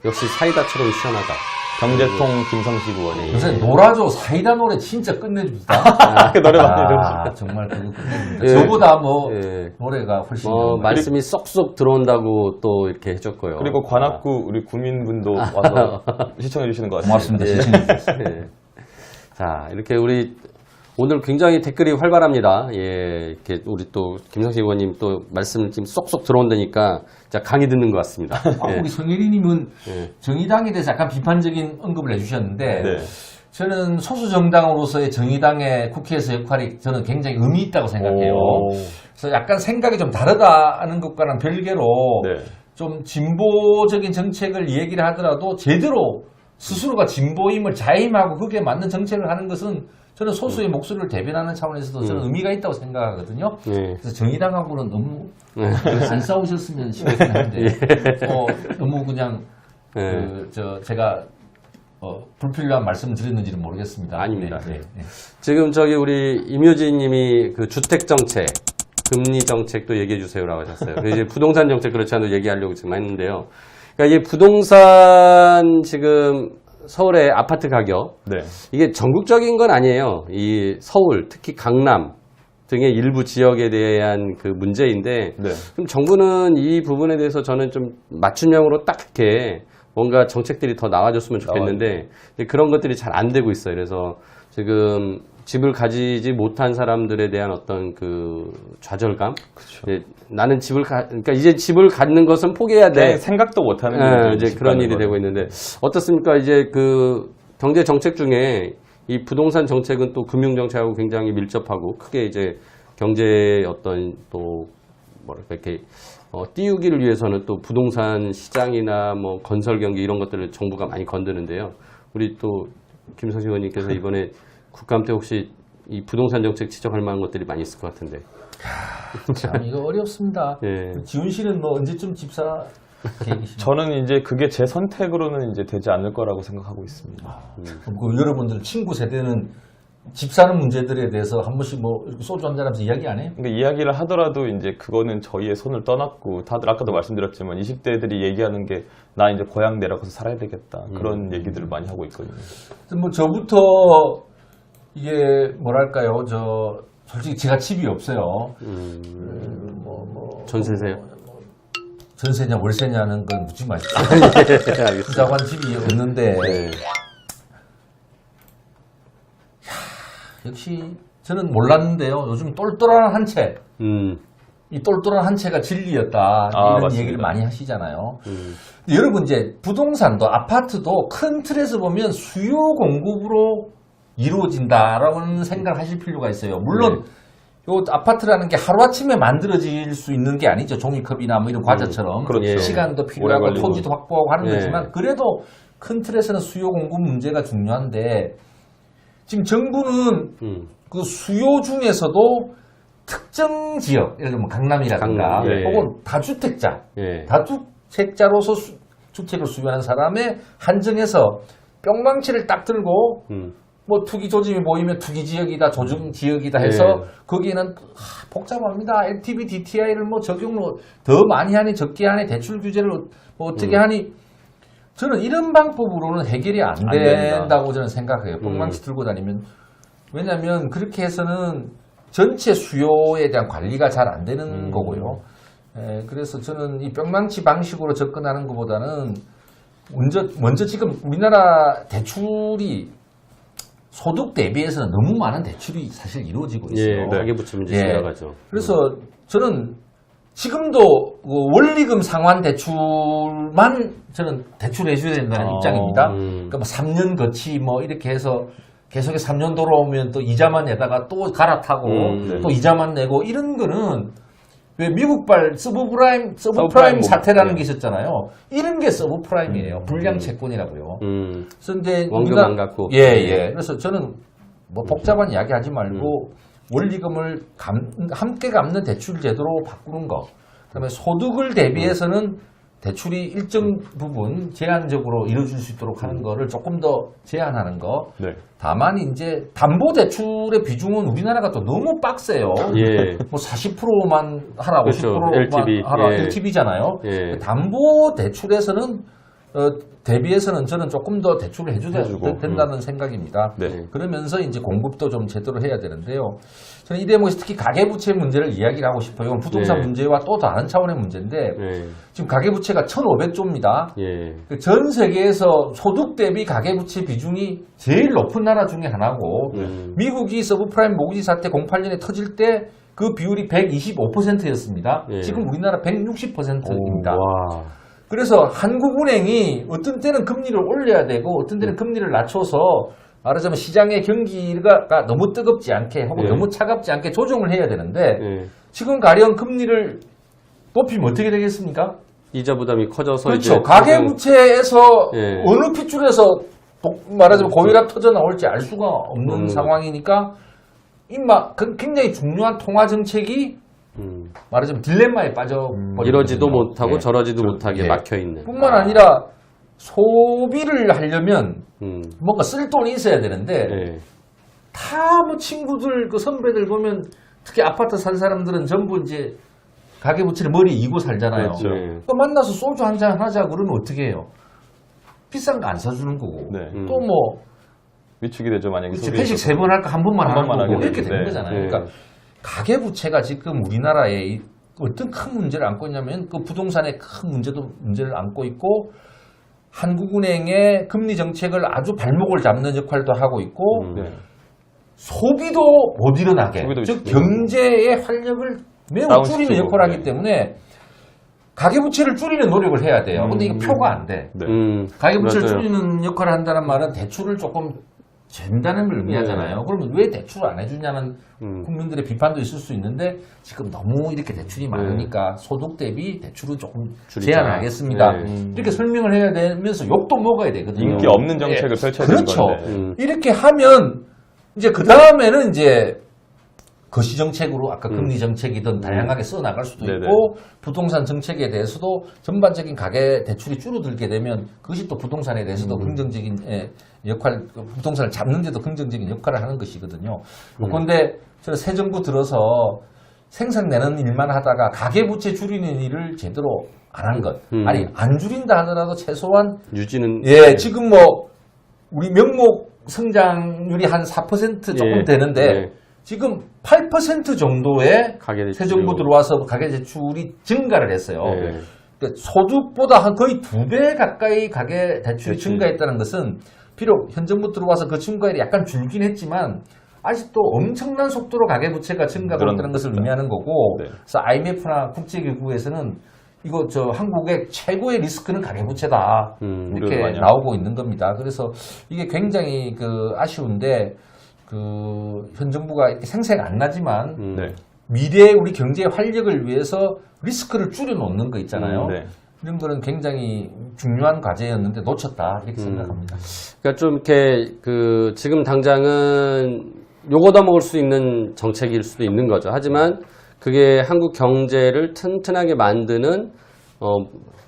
역시 사이다처럼 시원하다. 경제통 김성식 의원이 요새 놀아줘 사이다 노래 진짜 끝내줍니다. 그 노래 많이 들으시죠. 정말 그거 끝내줍니다. 예. 저보다 뭐 예. 노래가 훨씬 말씀이 쏙쏙 들어온다고 또 이렇게 해줬고요. 그리고 관악구 우리 구민분도 와서 시청해 주시는 것 같습니다. 고맙습니다. 시청해주셔서. 예. 자, 이렇게 우리 오늘 굉장히 댓글이 활발합니다. 예, 이렇게 우리 또 김성식 의원님 또 말씀 지금 쏙쏙 들어온다니까 진짜 강의 듣는 것 같습니다. 예. 우리 성혜리님은 예. 정의당에 대해서 약간 비판적인 언급을 해주셨는데 네. 저는 소수 정당으로서의 정의당의 국회에서 역할이 저는 굉장히 의미 있다고 생각해요. 오. 그래서 약간 생각이 좀 다르다는 것과는 별개로 네. 좀 진보적인 정책을 얘기를 하더라도 제대로 스스로가 진보임을 자임하고 거기에 맞는 정책을 하는 것은 저는 소수의 목소리를 대변하는 차원에서도 저는 의미가 있다고 생각하거든요. 예. 그래서 정의당하고는 너무 안 싸우셨으면 싶긴 한데 너무 그냥 제가 불필요한 말씀을 드렸는지는 모르겠습니다. 아닙니다. 네. 지금 저기 우리 임효진 님이 그 주택 정책, 금리 정책도 얘기해 주세요라고 하셨어요. 그리고 이제 부동산 정책 그렇지 않아도 얘기하려고 지금 했는데요. 그러니까 이게 부동산 지금 서울의 아파트 가격 네. 이게 전국적인 건 아니에요. 이 서울, 특히 강남 등의 일부 지역에 대한 그 문제인데 네. 그럼 정부는 이 부분에 대해서 저는 좀 맞춤형으로 딱 이렇게 뭔가 정책들이 더 나와줬으면 좋겠는데 그런 것들이 잘 안 되고 있어요. 그래서 지금 집을 가지지 못한 사람들에 대한 어떤 그 좌절감. 이제 나는 그러니까 이제 집을 갖는 것은 포기해야 돼. 생각도 못하는 이제 그런 일이 되고 있는데 어떻습니까? 이제 그 경제 정책 중에 이 부동산 정책은 또 금융 정책하고 굉장히 밀접하고 크게 이제 경제의 어떤 또 뭐랄까 이렇게 띄우기를 위해서는 또 부동산 시장이나 뭐 건설 경기 이런 것들을 정부가 많이 건드는데요. 우리 또 김성식 의원님께서 이번에 국감 때 혹시 이 부동산 정책 지적할 만한 것들이 많이 있을 것 같은데. 참 이거 어렵습니다. 예. 지훈 씨는 뭐 언제쯤 집사 계획이십니까? 저는 이제 그게 제 선택으로는 이제 되지 않을 거라고 생각하고 있습니다. 그 여러분들 친구 세대는 집 사는 문제들에 대해서 한 번씩 뭐 소주 한잔 하면서 이야기 안 해요? 근데 이야기를 하더라도 이제 그거는 저희의 손을 떠났고 다들 아까도 말씀드렸지만 20대들이 얘기하는 게 나 이제 고향 내려가서 살아야 되겠다 그런 얘기들을 많이 하고 있거든요. 뭐 저부터 이게 뭐랄까요? 솔직히 제가 집이 없어요. 전세세요? 전세냐 월세냐는 건 묻지 마십시오. 예, 알겠습니다. 자관 집이 없는데 네. 역시 저는 몰랐는데요. 요즘 똘똘한 한 채, 이 똘똘한 한 채가 진리였다 이런 맞습니다. 얘기를 많이 하시잖아요. 근데 여러분 이제 부동산도 아파트도 큰 틀에서 보면 수요 공급으로 이루어진다라는 생각을 하실 필요가 있어요. 물론 요 아파트라는 게 하루아침에 만들어질 수 있는 게 아니죠. 종이컵이나 뭐 이런 과자처럼 그렇죠. 시간도 오래 필요하고 걸리고. 토지도 확보하고 하는 예. 거지만 그래도 큰 틀에서는 수요 공급 문제가 중요한데 지금 정부는 그 수요 중에서도 특정 지역, 예를 들면 강남이라든가 강남, 예. 혹은 다주택자, 예. 다주택자로서 주택을 수요하는 사람에 한정해서 뿅망치를 딱 들고 뭐 투기 조짐이 보이면 투기 지역이다, 조정 지역이다 해서 예. 거기에는 복잡합니다. LTV, DTI를 뭐 적용을 더 많이 하니 적게 하니 대출 규제를 뭐 어떻게 하니 저는 이런 방법으로는 해결이 안 된다고 저는 생각해요. 뿅망치 들고 다니면. 왜냐하면 그렇게 해서는 전체 수요에 대한 관리가 잘 안 되는 거고요. 그래서 저는 이 뿅망치 방식으로 접근하는 것보다는 먼저 지금 우리나라 대출이 소득 대비해서는 너무 많은 대출이 사실 이루어지고 있어요. 예, 가계부채 문제 심각하죠. 그래서 저는 지금도 그 원리금 상환 대출만 저는 대출해줘야 된다는 입장입니다. 그러니까 뭐 3년 거치 뭐 이렇게 해서 계속해서 3년 돌아오면 또 이자만 내다가 또 갈아타고 또 이자만 내고 이런 거는 왜 미국발 서브프라임 사태라는 게 있었잖아요. 이런 게 서브프라임이에요. 불량 채권이라고요. 그래서 이제 원금만 갖고. 예. 그래서 저는 뭐 복잡한 이야기 하지 말고 원리금을 함께 갚는 대출 제도로 바꾸는 거. 그다음에 소득을 대비해서는 대출이 일정 부분 제한적으로 이루어질 수 있도록 하는 거를 조금 더 제한하는 거. 네. 다만 이제 담보 대출의 비중은 우리나라가 또 너무 빡세요. 예. 뭐 40%만 하라, 그렇죠. 50%만 LTV. 하라, 예. LTV잖아요. 예. 담보 대출에서는 대비해서는 저는 조금 더 대출을 해줘야 해주고. 된다는 생각입니다. 네. 그러면서 이제 공급도 좀 제대로 해야 되는데요. 저는 이 대목에서 특히 가계부채 문제를 이야기를 하고 싶어요. 이건 부동산 네. 문제와 또 다른 차원의 문제인데 예. 지금 가계부채가 1,500조입니다. 예. 전 세계에서 소득 대비 가계부채 비중이 제일 높은 나라 중에 하나고 미국이 서브프라임 모기지 사태 08년에 터질 때 그 비율이 125%였습니다. 예. 지금 우리나라 160%입니다. 와. 그래서 한국은행이 어떤 때는 금리를 올려야 되고 어떤 때는 금리를 낮춰서 말하자면 시장의 경기가 너무 뜨겁지 않게 혹은 예. 너무 차갑지 않게 조정을 해야 되는데 예. 지금 가령 금리를 높이면 어떻게 되겠습니까? 이자 부담이 커져서 그렇죠. 이제 가계부채에서 예. 어느 핏줄에서 말하자면 고혈압 터져 나올지 알 수가 없는 상황이니까 굉장히 중요한 통화 정책이 말하자면 딜레마에 빠져버리거든요. 이러지도 못하고 예. 저러지도 못하게 예. 막혀 있는. 뿐만 아니라 소비를 하려면 뭔가 쓸 돈이 있어야 되는데 예. 다 뭐 친구들 그 선배들 보면 특히 아파트 산 사람들은 전부 이제 가계부채를 머리 이고 살잖아요. 그렇죠. 예. 그러니까 만나서 소주 한잔 하자 그러면 어떻게 해요? 비싼 거 안 사주는 거고 네. 또 뭐 위축이 되죠, 만약에. 그렇죠. 소비에 회식 있어서. 3번 할까 한 번만 한 하는 번만 거고 하게 이렇게 되는 되는데. 거잖아요. 네. 그러니까 가계부채가 지금 우리나라에 어떤 큰 문제를 안고 있냐면 그 부동산의 큰 문제를 안고 있고 한국은행의 금리 정책을 아주 발목을 잡는 역할도 하고 있고 네. 소비도 못 일어나게 소비도 즉 일어나게. 경제의 활력을 매우 다운시키고, 줄이는 역할을 하기 네. 때문에 가계부채를 줄이는 노력을 해야 돼요. 근데 이게 표가 안 돼. 네. 가계부채를 맞아요. 줄이는 역할을 한다는 말은 대출을 조금 잰다는 걸 의미하잖아요. 그러면 왜 대출을 안 해주냐는 국민들의 비판도 있을 수 있는데 지금 너무 이렇게 대출이 많으니까 소득 대비 대출은 조금 줄이자. 제한하겠습니다. 네. 이렇게 설명을 해야 되면서 욕도 먹어야 되거든요. 인기 없는 정책을 예. 펼쳐야 그렇죠. 되는 건데. 이렇게 하면 이제 그 다음에는 이제 거시 정책으로 아까 금리 정책이든 다양하게 써 나갈 수도 네네. 있고 부동산 정책에 대해서도 전반적인 가계 대출이 줄어들게 되면 그것이 또 부동산에 대해서도 긍정적인 역할, 부동산을 잡는 데도 긍정적인 역할을 하는 것이거든요. 그런데 저는 새 정부 들어서 생산내는 일만 하다가 가계 부채 줄이는 일을 제대로 안 한 것. 아니 안 줄인다 하더라도 최소한 유지는 지금 뭐 우리 명목 성장률이 한 4% 조금 예. 되는데 예. 지금 8% 정도의 가계 새 정부 들어와서 가계 대출이 증가를 했어요. 예. 그러니까 소득보다 한 거의 2배 가까이 가계 대출이 증가했다는 것은 비록 현 정부 들어와서 그 증가율이 약간 줄긴 했지만 아직도 엄청난 속도로 가계 부채가 증가하고 있다는 것을 의미하는 거고 네. 그래서 IMF나 국제기구에서는 이거 한국의 최고의 리스크는 가계 부채다 이렇게 우려를 많이 나오고 있는 겁니다. 그래서 이게 굉장히 아쉬운데 현 정부가 생색 안 나지만 네. 미래의 우리 경제의 활력을 위해서 리스크를 줄여놓는 거 있잖아요. 네. 이런 거는 굉장히 중요한 과제였는데 놓쳤다 이렇게 생각합니다. 그러니까 좀 이렇게 지금 당장은 요거다 먹을 수 있는 정책일 수도 있는 거죠. 하지만 그게 한국 경제를 튼튼하게 만드는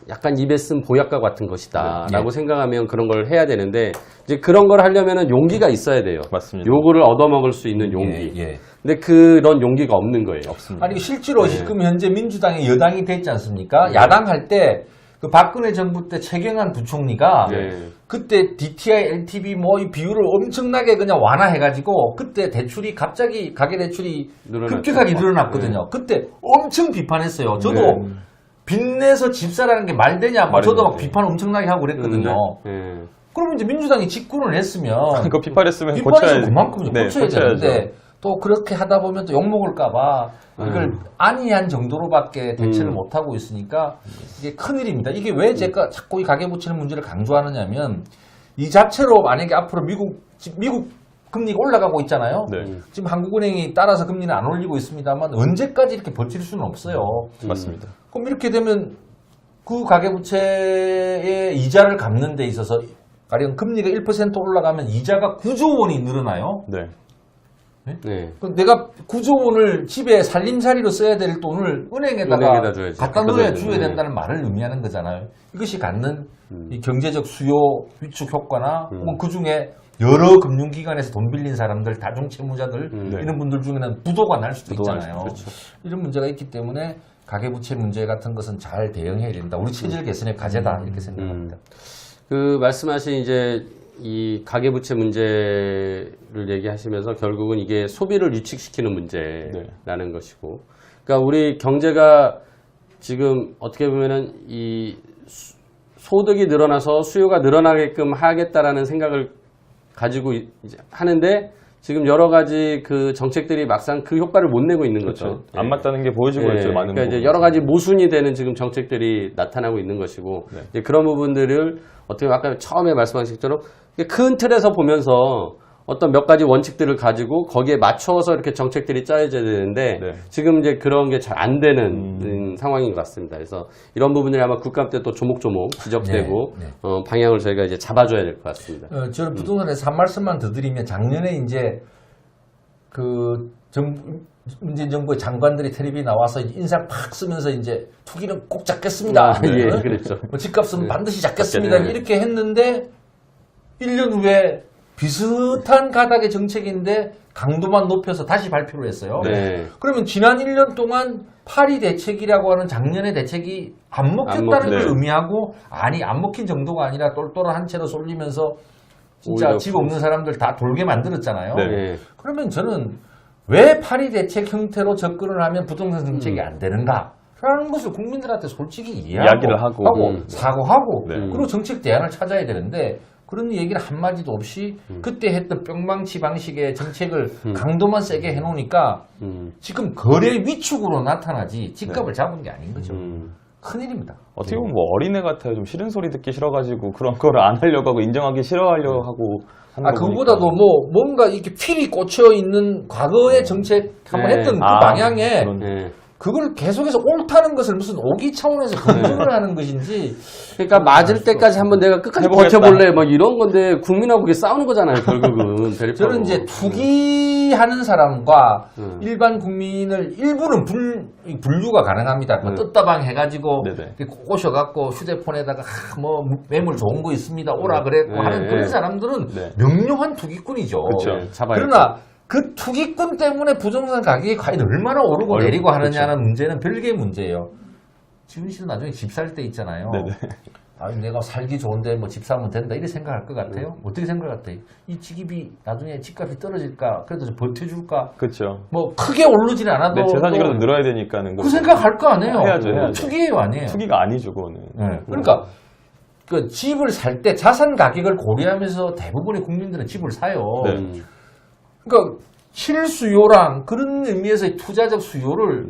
약간 입에 쓴 보약과 같은 것이다라고 생각하면 그런 걸 해야 되는데 이제 그런 걸 하려면은 용기가 있어야 돼요. 맞습니다. 요거를 얻어먹을 수 있는 용기. 예. 근데 그런 용기가 없는 거예요. 없습니다. 아니 실제로 지금 현재 민주당이 여당이 됐지 않습니까? 야당 할 때 그 박근혜 정부 때 최경환 부총리가 네. 그때 DTI, LTV 뭐 이 비율을 엄청나게 그냥 완화해가지고 그때 대출이 갑자기 가계 대출이 늘어났죠. 급격하게 늘어났거든요. 그때 엄청 비판했어요. 저도 네. 빚내서 집 사라는 게 말 되냐? 말이 저도 막 되지. 비판 엄청나게 하고 그랬거든요. 네. 그러면 이제 민주당이 집권을 했으면 그거 비판했으면 비판해서 고쳐야지. 그만큼 네, 고쳐야 고쳐야죠. 되는데 또 그렇게 하다 보면 또 욕먹을까봐 이걸 안이한 정도로밖에 대처를 못하고 있으니까 이게 큰일입니다. 이게 왜 제가 자꾸 이 가계부채 문제를 강조하느냐면 이 자체로 만약에 앞으로 미국 금리가 올라가고 있잖아요. 네. 지금 한국은행이 따라서 금리는 안 올리고 있습니다만 언제까지 이렇게 버틸 수는 없어요. 맞습니다. 그럼 이렇게 되면 그 가계부채의 이자를 갚는 데 있어서 가령 금리가 1% 올라가면 이자가 9조 원이 늘어나요. 네. 네. 그럼 내가 9조 원을 집에 살림살이로 써야 될 돈을 은행에다가 은행에다 줘야지. 갖다 줘야 줘야 된다는 말을 의미하는 거잖아요. 이것이 갖는 이 경제적 수요 위축 효과나 혹은 그중에 여러 금융기관에서 돈 빌린 사람들, 다중채무자들 이런 분들 중에는 부도가 날 수도 부도가 날 있잖아요. 수도 있죠. 이런 문제가 있기 때문에 가계부채 문제 같은 것은 잘 대응해야 된다. 우리 체질 개선의 과제다 이렇게 생각합니다. 그 말씀하신 이제 이 가계부채 문제를 얘기하시면서 결국은 이게 소비를 유축시키는 문제라는 것이고, 그러니까 우리 경제가 지금 어떻게 보면은 이 소득이 늘어나서 수요가 늘어나게끔 하겠다라는 생각을 가지고 이제 하는데 지금 여러 가지 그 정책들이 막상 그 효과를 못 내고 있는 거죠. 안 맞다는 게 보여지고 있죠. 많은 그러니까 이제 부분에서. 여러 가지 모순이 되는 지금 정책들이 나타나고 있는 것이고 네. 이제 그런 부분들을 어떻게 보면 아까 처음에 말씀하신 것처럼 큰 틀에서 보면서 어떤 몇 가지 원칙들을 가지고 거기에 맞춰서 이렇게 정책들이 짜여져야 되는데 네. 지금 이제 그런 게 잘 안 되는 상황인 것 같습니다. 그래서 이런 부분들이 아마 국감 때 또 조목조목 지적되고 네, 방향을 저희가 이제 잡아줘야 될 것 같습니다. 저는 부동산에서 한 말씀만 더 드리면 작년에 이제 그 문재인 정부의 장관들이 텔레비에 나와서 이제 인상 팍 쓰면서 이제 투기는 꼭 잡겠습니다. 예, 그랬죠. 뭐 집값은 반드시 잡겠습니다. 네. 이렇게 했는데 1년 후에 비슷한 가닥의 정책인데 강도만 높여서 다시 발표를 했어요. 네. 그러면 지난 1년 동안 파리 대책이라고 하는 작년의 대책이 안 먹혔다는 걸 네. 의미하고 아니 안 먹힌 정도가 아니라 똘똘한 채로 쏠리면서 진짜 오히려 집 없는 사람들 다 돌게 만들었잖아요. 네. 예. 그러면 저는 왜 파리 대책 형태로 접근을 하면 부동산 정책이 안 되는가? 라는 것을 국민들한테 솔직히 이야기를 하고. 사고하고 네. 그리고 정책 대안을 찾아야 되는데 그런 얘기를 한마디도 없이 그때 했던 뿅망치 방식의 정책을 강도만 세게 해놓으니까 지금 거래 위축으로 나타나지 집값을 잡은 게 아닌 거죠. 큰일입니다. 어떻게 보면 뭐 어린애 같아요. 좀 싫은 소리 듣기 싫어가지고 그런 거를 안 하려고 하고 인정하기 싫어하려고 하고 하는 거 그거보다도 보니까. 뭐 뭔가 이렇게 필이 꽂혀 있는 과거의 정책 한번 네. 했던 그 아, 방향에 그런- 예. 그걸 계속해서 옳다는 것을 무슨 오기 차원에서 검증을 하는 것인지 그러니까 맞을 때까지 한번 내가 끝까지 해보겠다. 버텨볼래 막 이런 건데 국민하고 그게 싸우는 거잖아요 결국은. 대립하고. 저는 이제 투기하는 사람과 일반 국민을 일부는 분류가 가능합니다. 뭐 떴다방 해가지고 네네. 이렇게 꼬셔갖고 휴대폰에다가 뭐 매물 좋은 거 있습니다 오라 그랬고 네, 하는 그런 네. 사람들은 네. 명료한 투기꾼이죠. 그쵸. 네, 잡아야죠. 그러나 그 투기꾼 때문에 부동산 가격이 과연 얼마나 오르고 내리고 하느냐는 문제는 별개의 문제예요. 지훈 씨도 나중에 집 살 때 있잖아요. 네네. 내가 살기 좋은데 뭐 집 사면 된다 이렇게 생각할 것 같아요. 어떻게 생각할 것 같아요? 이 집이 나중에 집값이 떨어질까? 그래도 좀 버텨줄까? 그렇죠. 뭐 크게 오르지는 않아도 내 재산이 또 그래도 늘어야 되니까는 그 생각할 거 아니에요. 해야죠, 해야죠. 투기예요, 아니에요? 투기가 아니죠, 그거는. 네. 그러니까 그 집을 살 때 자산 가격을 고려하면서 대부분의 국민들은 집을 사요. 네. 그러니까 실수요랑 그런 의미에서의 투자적 수요를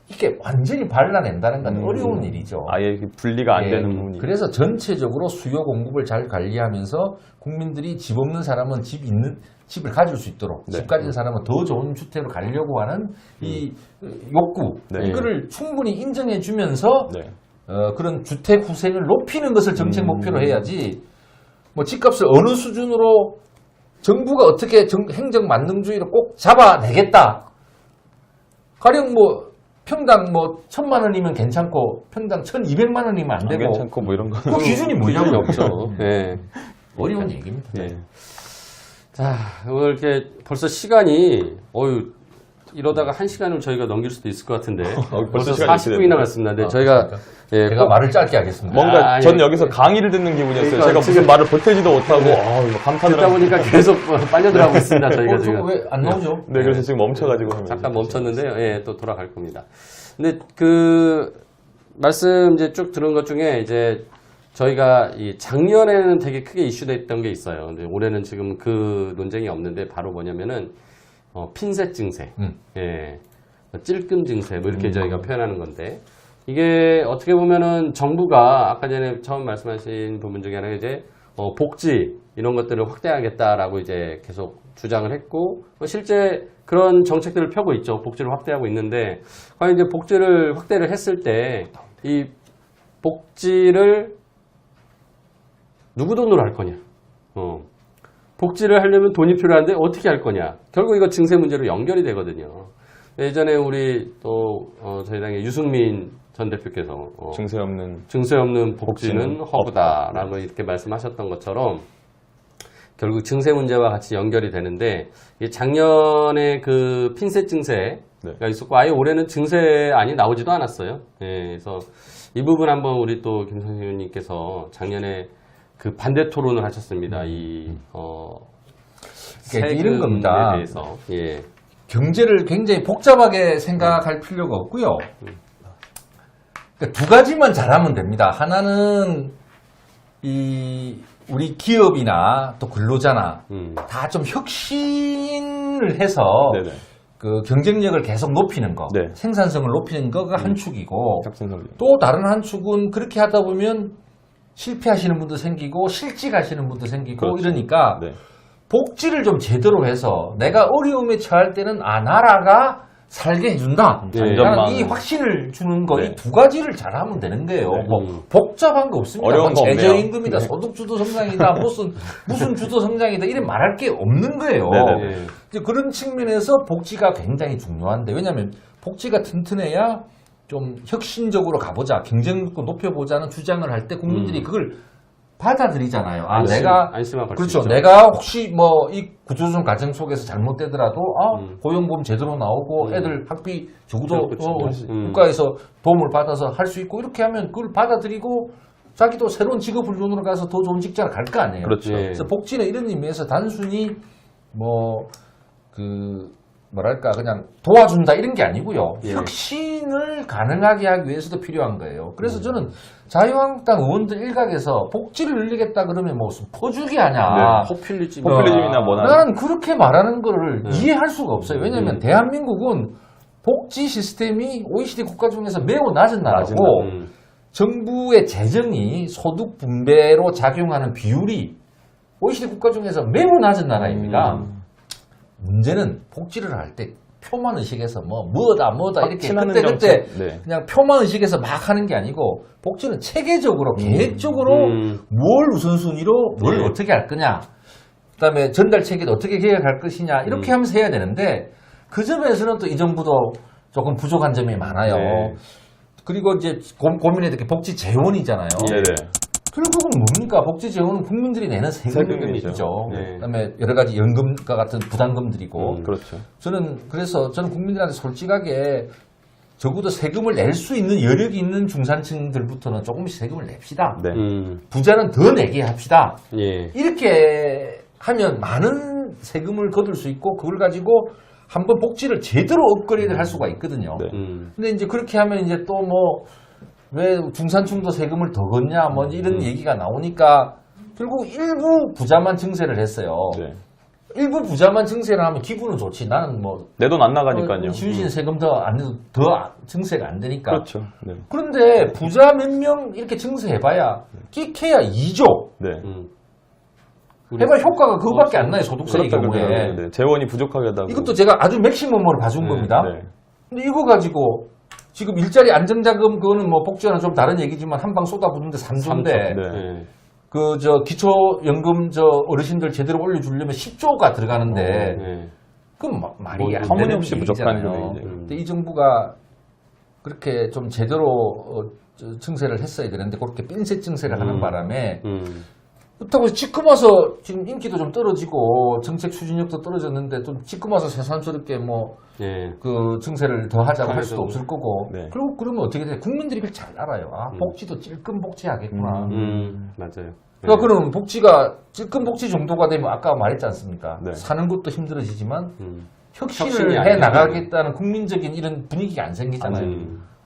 이렇게 완전히 발라낸다는 건 어려운 일이죠. 아예 분리가 안 예, 되는 부분이. 그래서 전체적으로 수요 공급을 잘 관리하면서 국민들이 집 없는 사람은 집을 가질 수 있도록 네. 집 가진 사람은 더 좋은 주택으로 가려고 하는 이 욕구 네. 이거를 충분히 인정해 주면서 네. 그런 주택 후생을 높이는 것을 정책 목표로 해야지 뭐 집값을 어느 수준으로 정부가 어떻게 행정 만능주의로 꼭 잡아내겠다. 가령 뭐 평당 뭐 1,000만 원이면 괜찮고 평당 1,200만 원이면 안 안 되고 괜찮고 뭐 이런 거. 그 기준이 뭐냐면 없죠. 예. 어려운 얘기입니다. 예. 자, 오늘 이렇게 벌써 시간이 이러다가 1시간을 저희가 넘길 수도 있을 것 같은데 벌써 시간이 40분이 됐네요. 남았습니다. 근데 저희가 예, 제가 말을 짧게 하겠습니다. 뭔가 아니, 전 여기서 강의를 듣는 기분이었어요. 그러니까 제가 무슨 지금- 말을 보태지도 못하고 이거 감탄을 듣다 하고. 보니까 계속 빨려들어가고 있습니다. 저희가 지금. 왜 안 나오죠? 네, 그래서 지금 멈춰가지고 하면 잠깐 멈췄는데요. 예, 또 돌아갈 겁니다. 근데 그 말씀 이제 쭉 들은 것 중에 이제 저희가 이 작년에는 되게 크게 이슈됐던 게 있어요. 근데 올해는 지금 그 논쟁이 없는데 바로 뭐냐면은 핀셋 증세, 예, 찔끔 증세, 뭐 이렇게 저희가 표현하는 건데, 이게 어떻게 보면은 정부가 아까 전에 처음 말씀하신 부분 중에 하나가 이제 복지 이런 것들을 확대하겠다라고 이제 계속 주장을 했고, 실제 그런 정책들을 펴고 있죠. 복지를 확대하고 있는데, 과연 이제 복지를 확대를 했을 때 이 복지를 누구 돈으로 할 거냐? 복지를 하려면 돈이 필요한데 어떻게 할 거냐? 결국 이거 증세 문제로 연결이 되거든요. 예전에 우리 또 저희 당의 유승민 전 대표께서 증세 없는 복지는 허구다라고 이렇게 말씀하셨던 것처럼 결국 증세 문제와 같이 연결이 되는데, 이게 작년에 그 핀셋 증세가 있었고 아예 올해는 증세안이 나오지도 않았어요. 예, 그래서 이 부분 한번 우리 또 김 선생님께서 작년에 그 반대 토론을 하셨습니다. 그러니까 이런 겁니다. 대해서. 예. 경제를 굉장히 복잡하게 생각할 필요가 없고요. 그러니까 두 가지만 잘하면 됩니다. 하나는 우리 기업이나 또 근로자나 다 좀 혁신을 해서 네네. 그 경쟁력을 계속 높이는 거, 네. 생산성을 높이는 거가 한 축이고, 혁신성. 또 다른 한 축은 그렇게 하다 보면 실패하시는 분도 생기고 실직하시는 분도 생기고 그렇죠. 이러니까 네. 복지를 좀 제대로 해서 내가 어려움에 처할 때는 나라가 살게 해준다. 네. 나는 이 확신을 주는 거, 네. 이 두 가지를 잘하면 되는 거예요. 네. 뭐 복잡한 거 없습니다. 어려운 거 없네요. 최저임금이다, 네. 소득주도 성장이다, 무슨 주도 성장이다, 이런 말할 게 없는 거예요. 네네. 예. 이제 그런 측면에서 복지가 굉장히 중요한데, 왜냐하면 복지가 튼튼해야 좀 혁신적으로 가보자, 경쟁력도 높여보자는 주장을 할 때 국민들이 그걸 받아들이잖아요. 내가 안심하고 그렇죠. 내가 혹시 뭐 이 구조조정 과정 속에서 잘못되더라도 고용보험 제대로 나오고 애들 학비 적어도 그렇죠. 국가에서 도움을 받아서 할 수 있고, 이렇게 하면 그걸 받아들이고 자기도 새로운 직업 훈련으로 가서 더 좋은 직장을 갈 거 아니에요. 그렇죠. 예. 그래서 복지는 이런 의미에서 단순히 뭐랄까 그냥 도와준다 이런 게 아니고요. 예. 혁신을 가능하게 하기 위해서도 필요한 거예요. 그래서 저는 자유한국당 의원들 일각에서 복지를 늘리겠다 그러면 무슨 퍼주기 하냐. 포퓰리즘이나 뭐나. 나는 그렇게 말하는 거를 이해할 수가 없어요. 왜냐하면 대한민국은 복지 시스템이 OECD 국가 중에서 매우 낮은 나라고, 정부의 재정이 소득 분배로 작용하는 비율이 OECD 국가 중에서 매우 낮은 나라입니다. 문제는 복지를 할 때 표만 의식해서 뭐다 이렇게 그때 네. 그냥 표만 의식해서 막 하는 게 아니고, 복지는 체계적으로 계획적으로 뭘 우선순위로 뭘 어떻게 할 거냐, 그다음에 전달 체계도 어떻게 개혁할 것이냐, 이렇게 하면서 해야 되는데, 그 점에서는 또 이 정부도 조금 부족한 점이 많아요. 네. 그리고 이제 고민해야 될 게 복지 재원이잖아요. 네네. 결국은 뭡니까? 복지 재원은 국민들이 내는 세금이죠. 세금이죠. 네. 그다음에 여러 가지 연금과 같은 부담금들이고. 그렇죠. 저는 국민들한테 솔직하게 적어도 세금을 낼 수 있는 여력이 있는 중산층들부터는 조금씩 세금을 냅시다. 네. 부자는 더 내게 합시다. 예. 이렇게 하면 많은 세금을 거둘 수 있고, 그걸 가지고 한번 복지를 제대로 업그레이드를 할 수가 있거든요. 네. 근데 이제 그렇게 하면 이제 또 왜 중산층도 세금을 더 걷냐, 이런 얘기가 나오니까 결국 일부 부자만 증세를 했어요. 네. 일부 부자만 증세를 하면 기분은 좋지. 나는 내 돈 안 나가니까요. 지우신 세금 더 안 내도 더 증세가 안 되니까. 그렇죠. 네. 그런데 부자 몇 명 이렇게 증세해봐야 끼케야 2조. 네. 해봐 효과가 그거밖에 안 나요. 소득세의 그렇다 경우에. 그러더라고요. 네. 재원이 부족하다고. 이것도 제가 아주 맥시멈으로 봐준 겁니다. 네. 근데 이거 가지고 지금 일자리 안정자금 그거는 복지와는 좀 다른 얘기지만 한 방 쏟아붓는데 3조인데 네. 기초연금 어르신들 제대로 올려주려면 10조가 들어가는데 네. 그건 말이 안 되는 터무니없이 부족한 얘기잖아요. 금액이죠. 근데 이 정부가 그렇게 좀 제대로 증세를 했어야 되는데 그렇게 핀셋 증세를 하는 바람에 그렇다고 해서 지금 와서 지금 인기도 좀 떨어지고 정책 추진력도 떨어졌는데 좀 지금 와서 새삼스럽게 예. 그 증세를 더 하자고 할 수도 없을 거고. 네. 그리고 그러면 어떻게 돼? 국민들이 그걸 잘 알아요. 복지도 찔끔 복지하겠구나. 맞아요. 그러니까 그럼 복지가 찔끔 복지 정도가 되면 아까 말했지 않습니까? 네. 사는 것도 힘들어지지만 혁신을 혁신이 해 아니면 나가겠다는 국민적인 이런 분위기가 안 생기잖아요.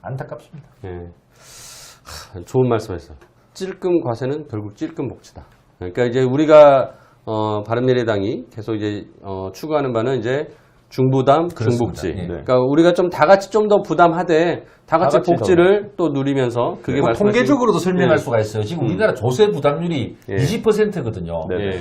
안타깝습니다. 예. 좋은 말씀하셨어요. 찔끔 과세는 결국 찔끔 복지다. 그러니까 이제 우리가 바른미래당이 계속 이제 추구하는 바는 이제 중부담, 그렇습니다. 중복지. 예. 그러니까 우리가 좀 다 같이 좀 더 부담하되 다 같이 같이 복지를 또 누리면서 그게 뭐 말씀하신- 통계적으로도 설명할 예. 수가 있어요. 지금 우리나라 조세 부담률이 예. 20%거든요. 네. 예.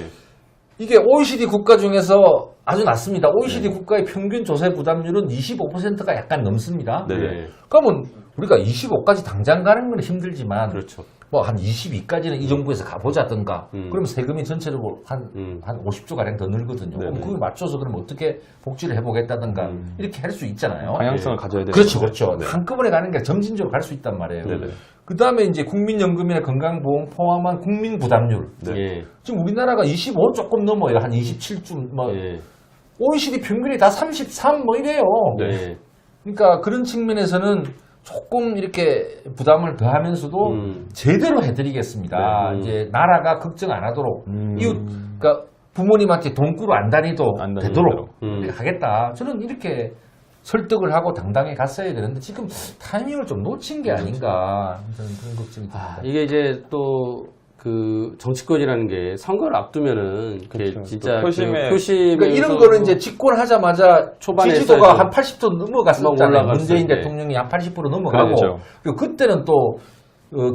이게 OECD 국가 중에서 아주 낮습니다. OECD 국가의 평균 조세 부담률은 25%가 약간 넘습니다. 네. 예. 그러면 우리가 25까지 당장 가는 건 힘들지만 그렇죠. 뭐 한 22까지는 이 정부에서 가보자든가 음. 그러면 세금이 전체적으로 한 50조 가량 더 늘거든요. 그럼 네네. 그걸 맞춰서 그럼 어떻게 복지를 해보겠다든가 이렇게 할 수 있잖아요. 방향성을 가져야 돼요. 그렇죠, 그렇죠. 한꺼번에 가는 게 점진적으로 갈 수 있단 말이에요. 네네. 그 다음에 이제 국민연금이나 건강보험 포함한 국민 부담률. 네. 예. 지금 우리나라가 25 조금 넘어요. 한 27쯤 뭐 예. OECD 평균이 다 33 뭐 이래요. 네. 그러니까 그런 측면에서는 조금 이렇게 부담을 더하면서도 제대로 해드리겠습니다. 네. 이제 나라가 걱정 안 하도록 이웃, 그러니까 부모님한테 돈꾸러 안 다니도 안 되도록 다니도록. 이렇게 하겠다. 저는 이렇게 설득을 하고 당당히 갔어야 되는데 지금 타이밍을 좀 놓친 게 아닌가 저는 그런 걱정이 듭니다. 이게 이제 또 그 정치권이라는 게 선거를 앞두면은 이게 그렇죠. 진짜 또 표심에- 표심에 그러니까 이런 거는 이제 집권하자마자 초반에 지지도가 했어야죠. 한 80% 넘어갔었잖아요. 막 올라갔을 문재인 때. 대통령이 한 80% 넘어가고 그렇죠. 그리고 그때는 또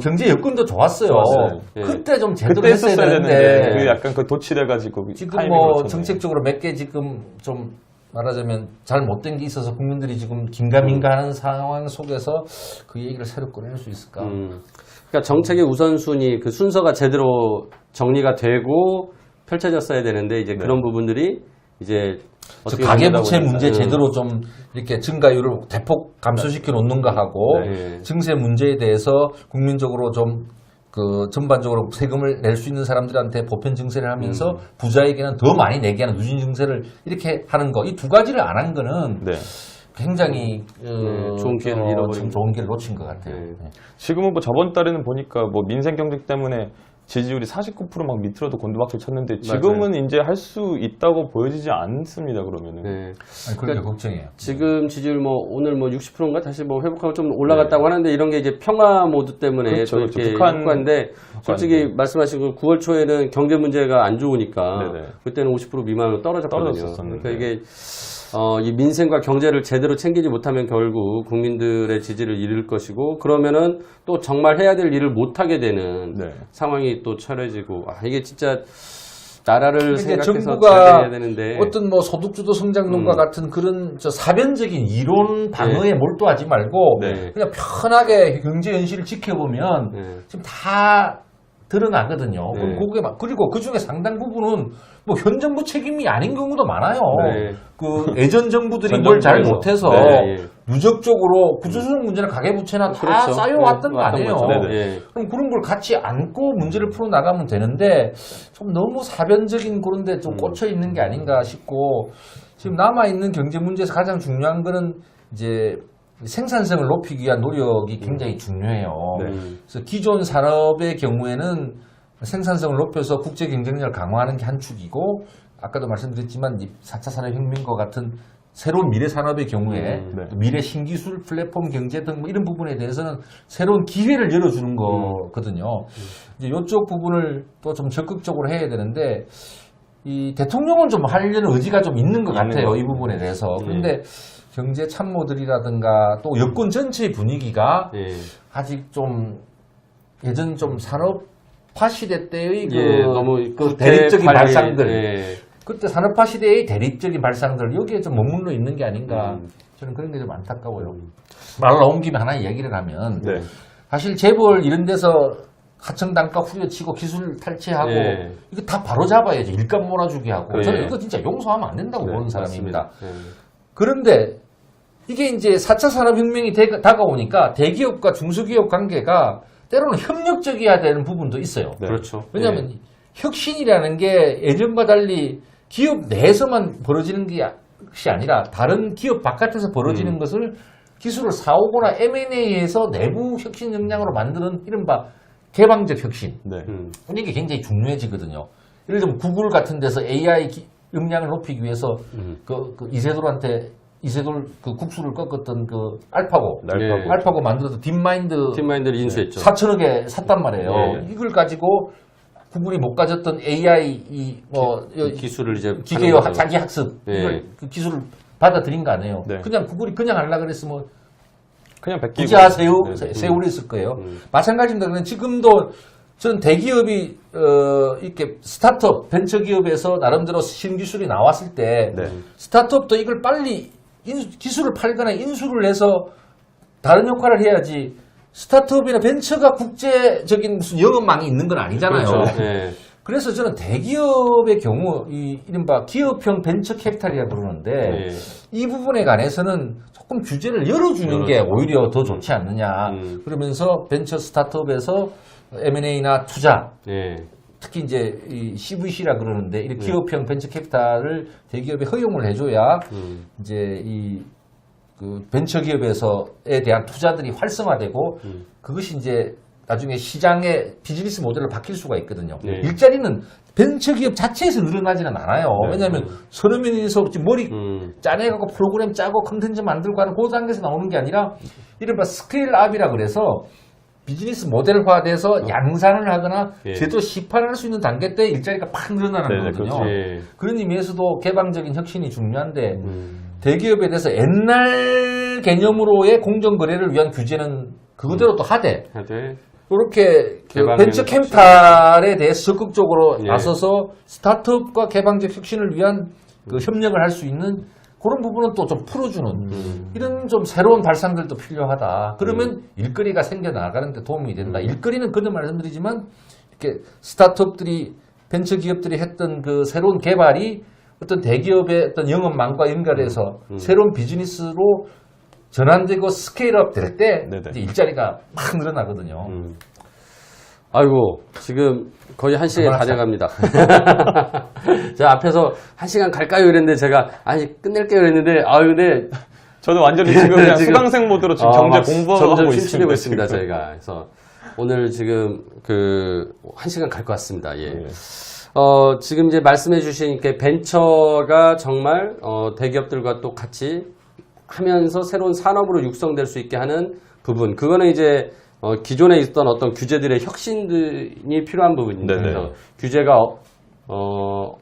경제 여건도 좋았어요. 좋았어요. 예. 그때 좀 제대로 그때 했어야 했었어야 되는데 되는데 그 약간 그 도취돼가지고 지금 타이밍을 뭐 놓쳤네요. 정책적으로 몇 개 지금 좀 말하자면 잘 못된 게 있어서 국민들이 지금 긴가민가하는 상황 속에서 그 얘기를 새로 꺼낼 수 있을까? 그러니까 정책의 우선순위 그 순서가 제대로 정리가 되고 펼쳐졌어야 되는데 이제 그런 부분들이 이제 어떻게 가계부채 보면 문제 제대로 좀 이렇게 증가율을 대폭 감소시켜 놓는가 하고 네. 증세 문제에 대해서 국민적으로 좀 그 전반적으로 세금을 낼 수 있는 사람들한테 보편 증세를 하면서 부자에게는 더 많이 내게 하는 누진 증세를 이렇게 하는 거 이 두 가지를 안 한 거는 네. 굉장히 좋은 기회를 잃어버린 참 좋은 기회를 놓친 것 같아요. 네. 네. 지금은 뭐 저번 달에는 보니까 뭐 민생 경쟁 때문에 지지율이 49%막 밑으로도 곤두박질 쳤는데 지금은 이제 할 수 있다고 보여지지 않습니다. 그러면은. 네. 아니, 그러니까 걱정이에요. 지금 지지율 뭐 오늘 뭐 60%인가 다시 뭐 회복하고 좀 올라갔다고 하는데 이런 게 이제 평화 모드 때문에 그렇죠, 또 그렇죠. 이렇게 북한- 효과인데 솔직히 말씀하신 그 9월 초에는 경제 문제가 안 좋으니까 네네. 그때는 50% 미만으로 떨어졌거든요. 떨어졌었는데. 그러니까 이게 이 민생과 경제를 제대로 챙기지 못하면 결국 국민들의 지지를 잃을 것이고 그러면은 또 정말 해야 될 일을 못 하게 되는 네. 상황이 또 처해지고 이게 진짜 나라를 이제 생각해서 정부가 잘 해야 되는데 어떤 뭐 소득주도 성장론과 같은 그런 저 사변적인 이론 방어에 몰두하지 말고 네. 그냥 편하게 경제 현실을 지켜보면 네. 지금 다 드러나거든요. 네. 그럼 그게 그리고 그 중에 상당 부분은 뭐 현 정부 책임이 아닌 경우도 많아요. 네. 그 예전 정부들이 전 뭘 잘 정부에서. 못해서 네, 예. 누적적으로 구조조정 문제나 가계부채나 다 그렇죠. 쌓여왔던 네, 거 왔던 아니에요. 거죠. 네네. 예. 그럼 그런 걸 같이 안고 문제를 풀어 나가면 되는데 좀 너무 사변적인 그런데 좀 꽂혀 있는 게 아닌가 싶고 지금 남아 있는 경제 문제에서 가장 중요한 거는 이제 생산성을 높이기 위한 노력이 굉장히 중요해요. 네. 그래서 기존 산업의 경우에는 생산성을 높여서 국제 경쟁력을 강화하는 게 한 축이고 아까도 말씀드렸지만 이 4차 산업혁명과 같은 새로운 미래 산업의 경우에 네. 또 미래 신기술 플랫폼 경제 등 뭐 이런 부분에 대해서는 새로운 기회를 열어주는 거거든요. 이제 이쪽 부분을 또 좀 적극적으로 해야 되는데 이 대통령은 좀 하려는 의지가 좀 있는 것 있는 같아요. 것 이 부분에 대해서. 그런데 경제 참모들이라든가 또 여권 전체의 분위기가 예. 아직 좀 예전 좀 산업화 시대 때의 예, 너무 그 대립적인 관리, 발상들 예. 그때 산업화 시대의 대립적인 발상들 여기에 좀 머물러 있는 게 아닌가 저는 그런 게 좀 안타까워요. 말 나온 김에 하나 얘기를 하면 네. 사실 재벌 이런 데서 하청 단가 후려치고 기술 탈취하고 예. 이거 다 바로 잡아야지 일감 몰아주게 하고 예. 저는 이거 진짜 용서하면 안 된다고 네, 보는 사람입니다. 맞습니다. 예. 그런데 이게 이제 4차 산업혁명이 다가오니까 대기업과 중소기업 관계가 때로는 협력적이어야 되는 부분도 있어요. 네. 그렇죠. 왜냐하면 혁신이라는 게 예전과 달리 기업 내에서만 벌어지는 것이 아니라 다른 기업 바깥에서 벌어지는 것을 기술을 사오거나 M&A에서 내부 혁신 역량으로 만드는 이른바 개방적 혁신. 네. 이게 굉장히 중요해지거든요. 예를 들면 구글 같은 데서 AI 역량을 높이기 위해서 그 이세돌한테 이세돌 그 국수를 꺾었던 그 알파고 알파고. 알파고 만들어서 딥마인드 팀마인드를 인수했죠. 4천억에 샀단 말이에요. 예. 이걸 가지고 구글이 못 가졌던 AI 기술을 이제 기계요 하는 거죠. 자기 학습 예. 이걸 그 기술을 받아들인 거 아니에요. 네. 그냥 구글이 그냥 하려고 그랬으면 그냥 베끼고. 굳이 하세요? 네. 세월했을 거예요. 마찬가지입니다. 그런데 지금도 전 대기업이 이렇게 스타트업 벤처기업에서 나름대로 신기술이 나왔을 때 네. 스타트업도 이걸 빨리 기술을 팔거나 인수를 해서 다른 역할을 해야지. 스타트업이나 벤처가 국제적인 무슨 영업망이 있는 건 아니잖아요. 그렇죠. 네. 그래서 저는 대기업의 경우 이 이른바 기업형 벤처 캐피탈이라고 그러는데 네. 이 부분에 관해서는 조금 규제를 열어주는 게 오히려 더 좋지 않느냐. 그러면서 벤처 스타트업에서 M&A나 투자, 네. 특히 이제 이 CVC라 그러는데 이 기업형 벤처 캐피탈을 대기업에 허용을 해줘야 이제 이 그 벤처 기업에서에 대한 투자들이 활성화되고 그것이 이제 나중에 시장의 비즈니스 모델로 바뀔 수가 있거든요. 네. 일자리는 벤처 기업 자체에서 늘어나지는 않아요. 왜냐하면 서너 명이서 머리 짜내갖고 프로그램 짜고 컨텐츠 만들고 하는 그 단계에서 나오는 게 아니라 이른바 스케일업이라 그래서 비즈니스 모델화돼서 양산을 하거나 예. 제대로 시판할 수 있는 단계 때 일자리가 팍 늘어나는 네네, 거거든요. 그렇죠. 예. 그런 의미에서도 개방적인 혁신이 중요한데 대기업에 대해서 옛날 개념으로의 공정거래를 위한 규제는 그거대로 또 하되 하되 이렇게 그 개방형 벤처 혁신. 캠탈에 대해서 적극적으로 예. 나서서 스타트업과 개방적 혁신을 위한 그 협력을 할 수 있는 그런 부분은 또 좀 풀어주는 이런 좀 새로운 발상들도 필요하다. 그러면 일거리가 생겨나가는데 도움이 된다. 일거리는 그런 말씀드리지만 이렇게 스타트업들이 벤처 기업들이 했던 그 새로운 개발이 어떤 대기업의 어떤 영업망과 연결해서 새로운 비즈니스로 전환되고 스케일업 될 때 네네. 이제 일자리가 막 늘어나거든요. 아이고, 지금 거의 1시간이 다 돼갑니다. 제가 앞에서 1시간 갈까요? 이랬는데 제가, 아니, 끝낼게요. 이랬는데, 아유, 근데. 저도 완전히 지금 그냥 지금- 수강생 모드로 지금 막 경제 공부하고 점점 하고 침침해고 있습니다. 있습니다, 지금. 저희가. 그래서 오늘 지금 1시간 갈 것 같습니다. 예. 네. 지금 이제 말씀해 주신 게 벤처가 정말 대기업들과 또 같이 하면서 새로운 산업으로 육성될 수 있게 하는 부분. 그거는 이제 기존에 있던 어떤 규제들의 혁신이 필요한 부분입니다. 네네. 그래서 규제가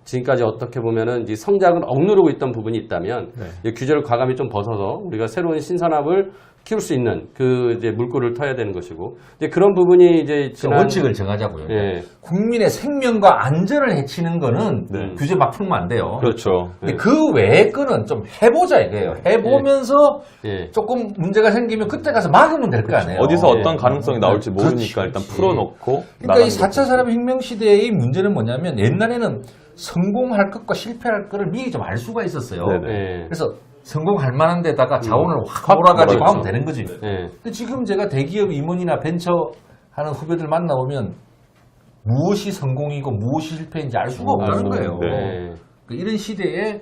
지금까지 어떻게 보면은 이제 성장을 억누르고 있던 부분이 있다면 이 규제를 과감히 좀 벗어서 우리가 새로운 신산업을 키울 수 있는 그 이제 물꼬를 터야 되는 것이고 이제 그런 부분이 이제 지난 원칙을 정하자고요. 예. 국민의 생명과 안전을 해치는 거는 네. 규제 막 풀면 안 돼요. 그렇죠. 근데 그 외의 거는 좀 해보자 이거예요. 해보면서 예. 조금 문제가 생기면 그때 가서 막으면 될 거 아니에요. 어디서 예. 어떤 가능성이 나올지 모르니까 그렇지, 일단 그렇지. 풀어놓고 그러니까 이 나가는 4차 거죠. 산업혁명 시대의 문제는 뭐냐면 옛날에는 성공할 것과 실패할 거를 미리 좀 알 수가 있었어요. 네네. 예. 그래서 성공할 만한 데다가 자원을 확 몰아가지고 몰아줬죠. 하면 되는 거지. 예. 근데 지금 제가 대기업 임원이나 벤처 하는 후배들 만나보면 무엇이 성공이고 무엇이 실패인지 알 수가 없다는 거예요. 네. 이런 시대에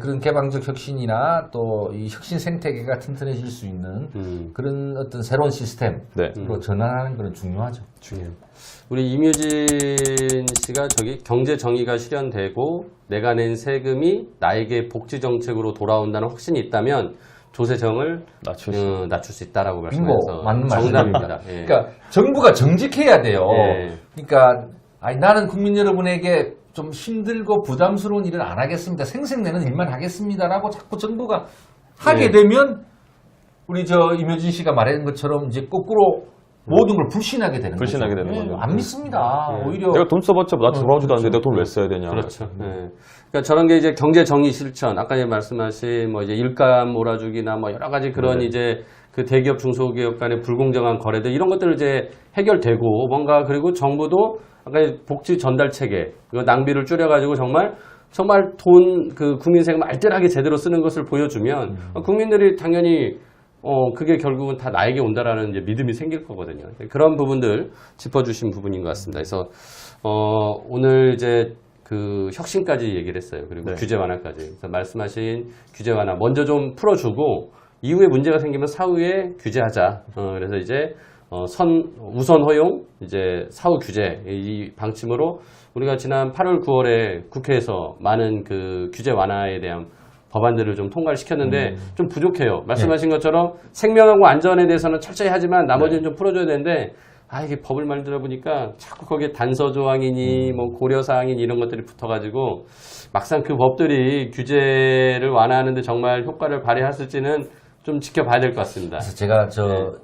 그런 개방적 혁신이나 또 이 혁신 생태계가 튼튼해질 수 있는 그런 어떤 새로운 시스템으로 네. 전환하는 건 중요하죠. 우리 임유진 씨가 저기 경제 정의가 실현되고 내가 낸 세금이 나에게 복지 정책으로 돌아온다는 확신이 있다면 조세정을 낮출 수 있다라고 빙고 말씀하셔서 맞는 정답입니다. 말씀입니다. 예. 그러니까 정부가 정직해야 돼요. 예. 그러니까 아니, 나는 국민 여러분에게 좀 힘들고 부담스러운 일을 안 하겠습니다. 생색내는 일만 하겠습니다라고 자꾸 정부가 하게 예. 되면 우리 저 임효진 씨가 말한 것처럼 이제 거꾸로 모든 걸 불신하게 되는 불신하게 거죠. 되는 예, 거죠. 안 믿습니다. 오히려 내가 돈 써봤자 나한테 돌아오지도 않는데 내가 돈 왜 써야 되냐. 그렇죠. 예. 그러니까 저런 게 이제 경제 정의 실천, 아까 이제 말씀하신 뭐 이제 일감 몰아주기나 뭐 여러 가지 그런 이제 그 대기업 중소기업 간의 불공정한 거래들 이런 것들 이제 해결되고 뭔가 그리고 정부도 아까 복지 전달 체계, 그 낭비를 줄여가지고 정말 돈 그 국민 세금 알뜰하게 제대로 쓰는 것을 보여주면 국민들이 당연히 그게 결국은 다 나에게 온다라는 이제 믿음이 생길 거거든요. 그런 부분들 짚어주신 부분인 것 같습니다. 그래서 오늘 이제 그 혁신까지 얘기를 했어요. 그리고 네. 규제 완화까지. 그래서 말씀하신 규제 완화 먼저 좀 풀어주고 이후에 문제가 생기면 사후에 규제하자. 그래서 이제 우선 허용, 이제 사후 규제 이 방침으로 우리가 지난 8월, 9월에 국회에서 많은 그 규제 완화에 대한 법안들을 좀 통과를 시켰는데 좀 부족해요. 말씀하신 것처럼 생명하고 안전에 대해서는 철저히 하지만 나머지는 좀 풀어줘야 되는데 이게 법을 만들어 보니까 자꾸 거기에 단서 조항이니 뭐 고려 사항이니 이런 것들이 붙어가지고 막상 그 법들이 규제를 완화하는데 정말 효과를 발휘했을지는 좀 지켜봐야 될 것 같습니다. 그래서 제가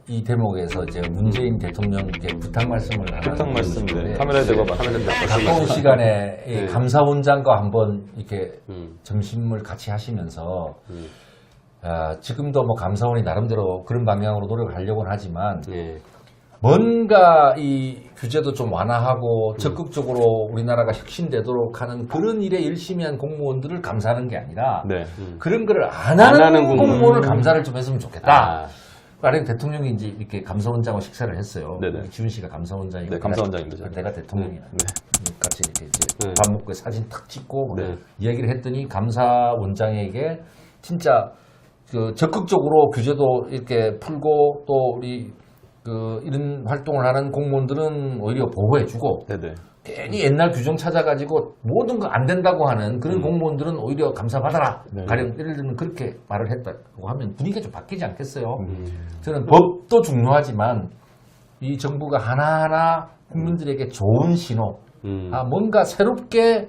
이 대목에서 이제 문재인 대통령께 부탁 말씀을 하나 부탁 말씀, 네. 드리는데 카메라에 대고 가까운 시간에 이 네. 감사원장과 한번 이렇게 음. 점심을 같이 하시면서 지금도 뭐 감사원이 나름대로 그런 방향으로 노력을 하려고는 하지만 예. 뭔가 이 규제도 좀 완화하고 적극적으로 우리나라가 혁신되도록 하는 그런 일에 열심히 한 공무원들을 감사하는 게 아니라 네. 그런 거를 안 하는 하는 공무원. 공무원을 감사를 좀 했으면 좋겠다. 아, 아래 대통령이 이제 이렇게 감사원장하고 식사를 했어요. 네네. 지훈 씨가 감사원장이고 네, 감사원장입니다. 내가 대통령이야. 네. 같이 이렇게 이제 네. 밥 먹고 사진 탁 찍고 네. 이야기를 했더니 감사원장에게 진짜 그 적극적으로 규제도 이렇게 풀고 또 우리 그 이런 활동을 하는 공무원들은 오히려 보호해주고 네네. 괜히 옛날 규정 찾아가지고 모든 거 안 된다고 하는 그런 공무원들은 오히려 감사받아라. 네. 가령 예를 들면 그렇게 말을 했다고 하면 분위기가 좀 바뀌지 않겠어요. 저는 법도 중요하지만 이 정부가 하나하나 국민들에게 좋은 신호, 뭔가 새롭게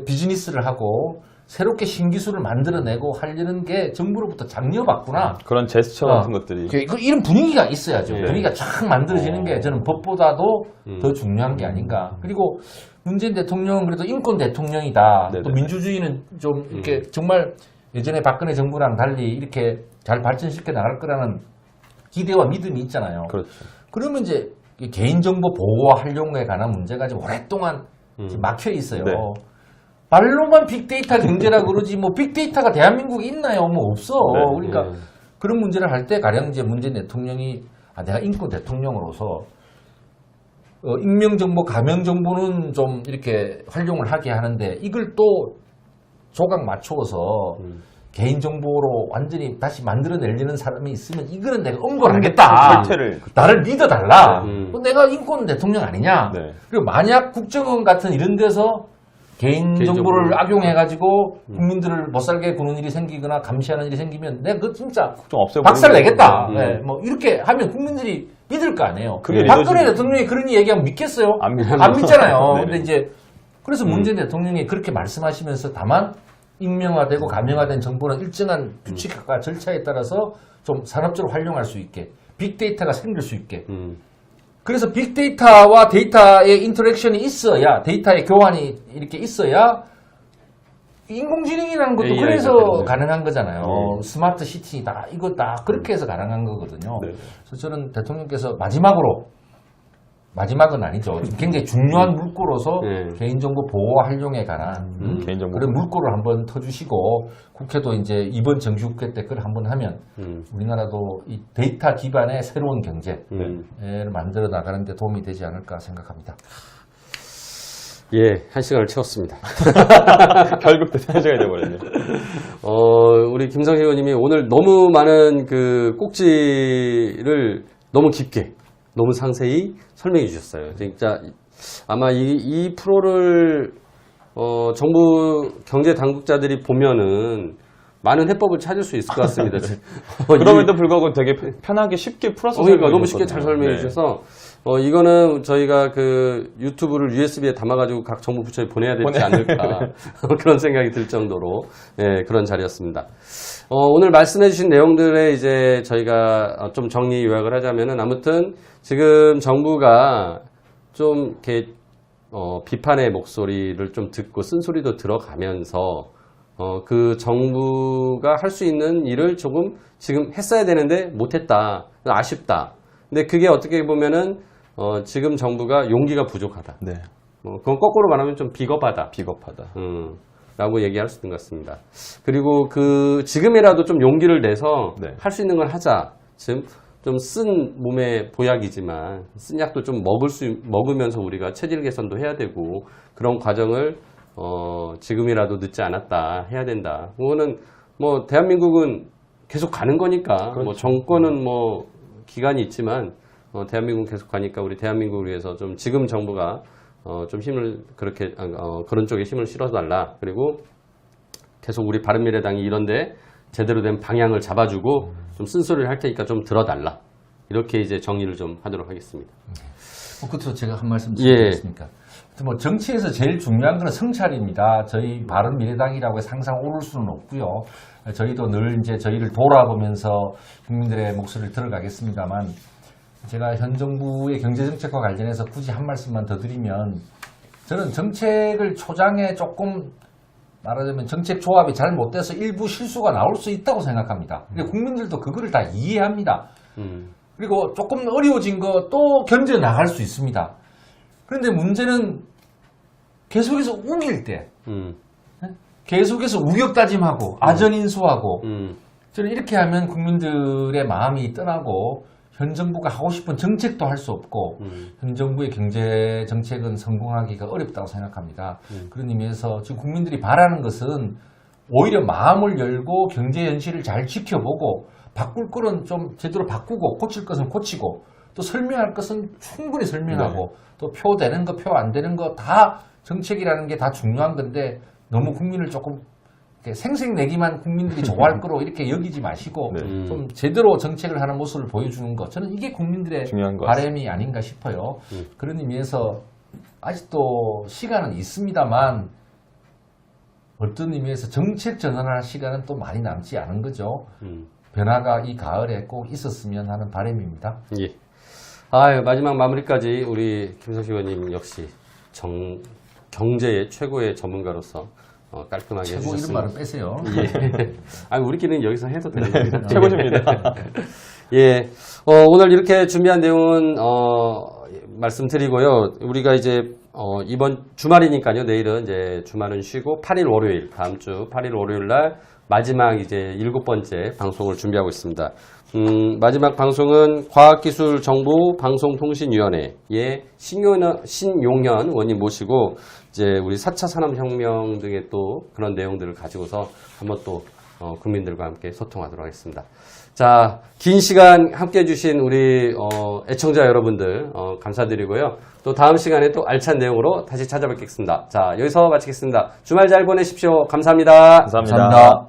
비즈니스를 하고 새롭게 신기술을 만들어내고 하려는 게 정부로부터 장려받구나. 그런 제스처 같은 것들이. 이런 분위기가 있어야죠. 네. 분위기가 쫙 만들어지는 게 저는 법보다도 더 중요한 게 아닌가. 그리고 문재인 대통령은 그래도 인권 대통령이다. 네네. 또 민주주의는 좀 이렇게 정말 예전에 박근혜 정부랑 달리 이렇게 잘 발전시켜 나갈 거라는 기대와 믿음이 있잖아요. 그렇죠. 그러면 이제 이 개인정보 보호와 활용에 관한 문제가 지금 오랫동안 지금 막혀 있어요. 네. 말로만 빅데이터 경제라 그러지 뭐 빅데이터가 대한민국에 있나요? 뭐 없어. 네. 그러니까 네. 그런 문제를 할 때 가령 이제 문재인 대통령이 내가 인권 대통령으로서 익명정보, 가명정보는 좀 이렇게 활용을 하게 하는데 이걸 또 조각 맞추어서 개인정보로 완전히 다시 만들어내려는 사람이 있으면 이거는 내가 엄벌하겠다. 실태를. 나를 믿어달라. 네. 내가 인권 대통령 아니냐. 네. 그리고 만약 국정원 같은 이런 데서 개인정보를 개인정보를. 악용해가지고 국민들을 못살게 구는 일이 생기거나 감시하는 일이 생기면 내가 그거 진짜 좀 없애버리는 박살 거죠. 내겠다. 네, 뭐 이렇게 하면 국민들이 믿을 거 아니에요. 그게 박근혜 믿어지죠. 대통령이 그런 얘기하면 믿겠어요? 안 믿잖아요. 네네. 근데 이제 그래서 문재인 대통령이 그렇게 말씀하시면서 다만 익명화되고 가명화된 정보는 일정한 규칙과 절차에 따라서 좀 산업적으로 활용할 수 있게 빅데이터가 생길 수 있게 그래서 빅데이터와 데이터의 인터랙션이 있어야 데이터의 교환이 이렇게 있어야 인공지능이라는 것도 AI 가 그래서 되는 가능한 거잖아요. 스마트 시티다 이거 다 그렇게 해서 가능한 거거든요. 네. 그래서 저는 대통령께서 마지막은 아니죠. 굉장히 중요한 물꼬로서 네. 개인정보 보호와 활용에 관한 개인정보. 그런 물꼬를 한번 터주시고 국회도 이제 이번 정기국회 때 그걸 한번 하면 우리나라도 이 데이터 기반의 새로운 경제를 만들어 나가는 데 도움이 되지 않을까 생각합니다. 예, 한 시간을 채웠습니다. 결국 대단한 시간이 돼버렸네요. 우리 김성식 의원님이 오늘 너무 많은 그 꼭지를 너무 깊게, 너무 상세히 설명해 주셨어요. 진짜 아마 이 프로를 정부 경제 당국자들이 보면은 많은 해법을 찾을 수 있을 것 같습니다. 그럼에도 불구하고 되게 편하게 쉽게 풀어서 그러니까 너무 쉽게 잘 설명해 설명해 주셔서 이거는 저희가 그 유튜브를 USB에 담아가지고 각 정부 부처에 보내야 되지 않을까 그런 생각이 들 정도로 그런 자리였습니다. 오늘 말씀해 주신 내용들에 이제 저희가 좀 정리 요약을 하자면은 아무튼 지금 정부가 좀 이렇게 비판의 목소리를 좀 듣고 쓴소리도 들어가면서 그 정부가 할 수 있는 일을 조금 지금 했어야 되는데 못했다. 아쉽다. 근데 그게 어떻게 보면은 지금 정부가 용기가 부족하다. 네. 그건 거꾸로 말하면 좀 비겁하다. 비겁하다. 라고 얘기할 수 있는 것 같습니다. 그리고 지금이라도 좀 용기를 내서 네. 할 수 있는 걸 하자. 지금 좀 쓴 몸의 보약이지만 쓴 약도 좀 먹으면서 우리가 체질 개선도 해야 되고 그런 과정을 지금이라도 늦지 않았다. 해야 된다. 그거는 뭐 대한민국은 계속 가는 거니까 그렇죠. 뭐 정권은 뭐 기간이 있지만 대한민국은 계속 가니까 우리 대한민국을 위해서 좀 지금 정부가 좀 힘을 그렇게 그런 쪽에 힘을 실어달라. 그리고 계속 우리 바른미래당이 이런데 제대로 된 방향을 잡아주고 좀 쓴소리를 할 테니까 좀 들어달라. 이렇게 이제 정리를 좀 하도록 하겠습니다. 끝으로 제가 한 말씀 예. 드리겠습니까? 뭐 정치에서 제일 중요한 건 성찰입니다. 저희 바른미래당이라고 해서 항상 오를 수는 없고요. 저희도 늘 이제 저희를 돌아보면서 국민들의 목소리를 들어가겠습니다만 제가 현 정부의 경제정책과 관련해서 굳이 한 말씀만 더 드리면 저는 정책을 초장에 조금 말하자면 정책 조합이 잘 못돼서 일부 실수가 나올 수 있다고 생각합니다. 근데 국민들도 그거를 다 이해합니다. 그리고 조금 어려워진 거 또 견뎌 나갈 수 있습니다. 그런데 문제는 계속해서 우길 때, 계속해서 우격다짐하고 아전인수하고 저는 이렇게 하면 국민들의 마음이 떠나고 현 정부가 하고 싶은 정책도 할 수 없고 현 정부의 경제 정책은 성공하기가 어렵다고 생각합니다. 그런 의미에서 지금 국민들이 바라는 것은 오히려 마음을 열고 경제 현실을 잘 지켜보고 바꿀 거는 좀 제대로 바꾸고 고칠 것은 고치고 또 설명할 것은 충분히 설명하고 또 표 되는 거, 표 안 되는 거 다 정책이라는 게 다 중요한 건데 너무 국민을 조금 이렇게 생색내기만 국민들이 좋아할 거로 이렇게 여기지 마시고 좀 제대로 정책을 하는 모습을 보여주는 것 저는 이게 국민들의 중요한 것 바람이 아닌가 싶어요. 그런 의미에서 아직도 시간은 있습니다만 어떤 의미에서 정책 전환할 시간은 또 많이 남지 않은 거죠. 변화가 이 가을에 꼭 있었으면 하는 바람입니다. 예. 아유, 마지막 마무리까지 우리 김성식 의원님 역시 경제의 최고의 전문가로서 깔끔하게 최고 이런 해주셨습니다. 말을 빼세요. 예. 아니, 우리끼리는 여기서 해도 되는 겁니다. 최고십니다. 예. 오늘 이렇게 준비한 내용은, 말씀드리고요. 우리가 이제, 이번 주말이니까요. 내일은 이제 주말은 쉬고 8일 월요일, 다음 주 8일 월요일 날 마지막 이제 7번째 방송을 준비하고 있습니다. 마지막 방송은 과학기술정보방송통신위원회의 신용현 의원님 모시고 이제 우리 4차 산업혁명 등의 또 그런 내용들을 가지고서 한번 또 국민들과 함께 소통하도록 하겠습니다. 자, 긴 시간 함께 해주신 우리 애청자 여러분들 감사드리고요. 또 다음 시간에 또 알찬 내용으로 다시 찾아뵙겠습니다. 자, 여기서 마치겠습니다. 주말 잘 보내십시오. 감사합니다. 감사합니다.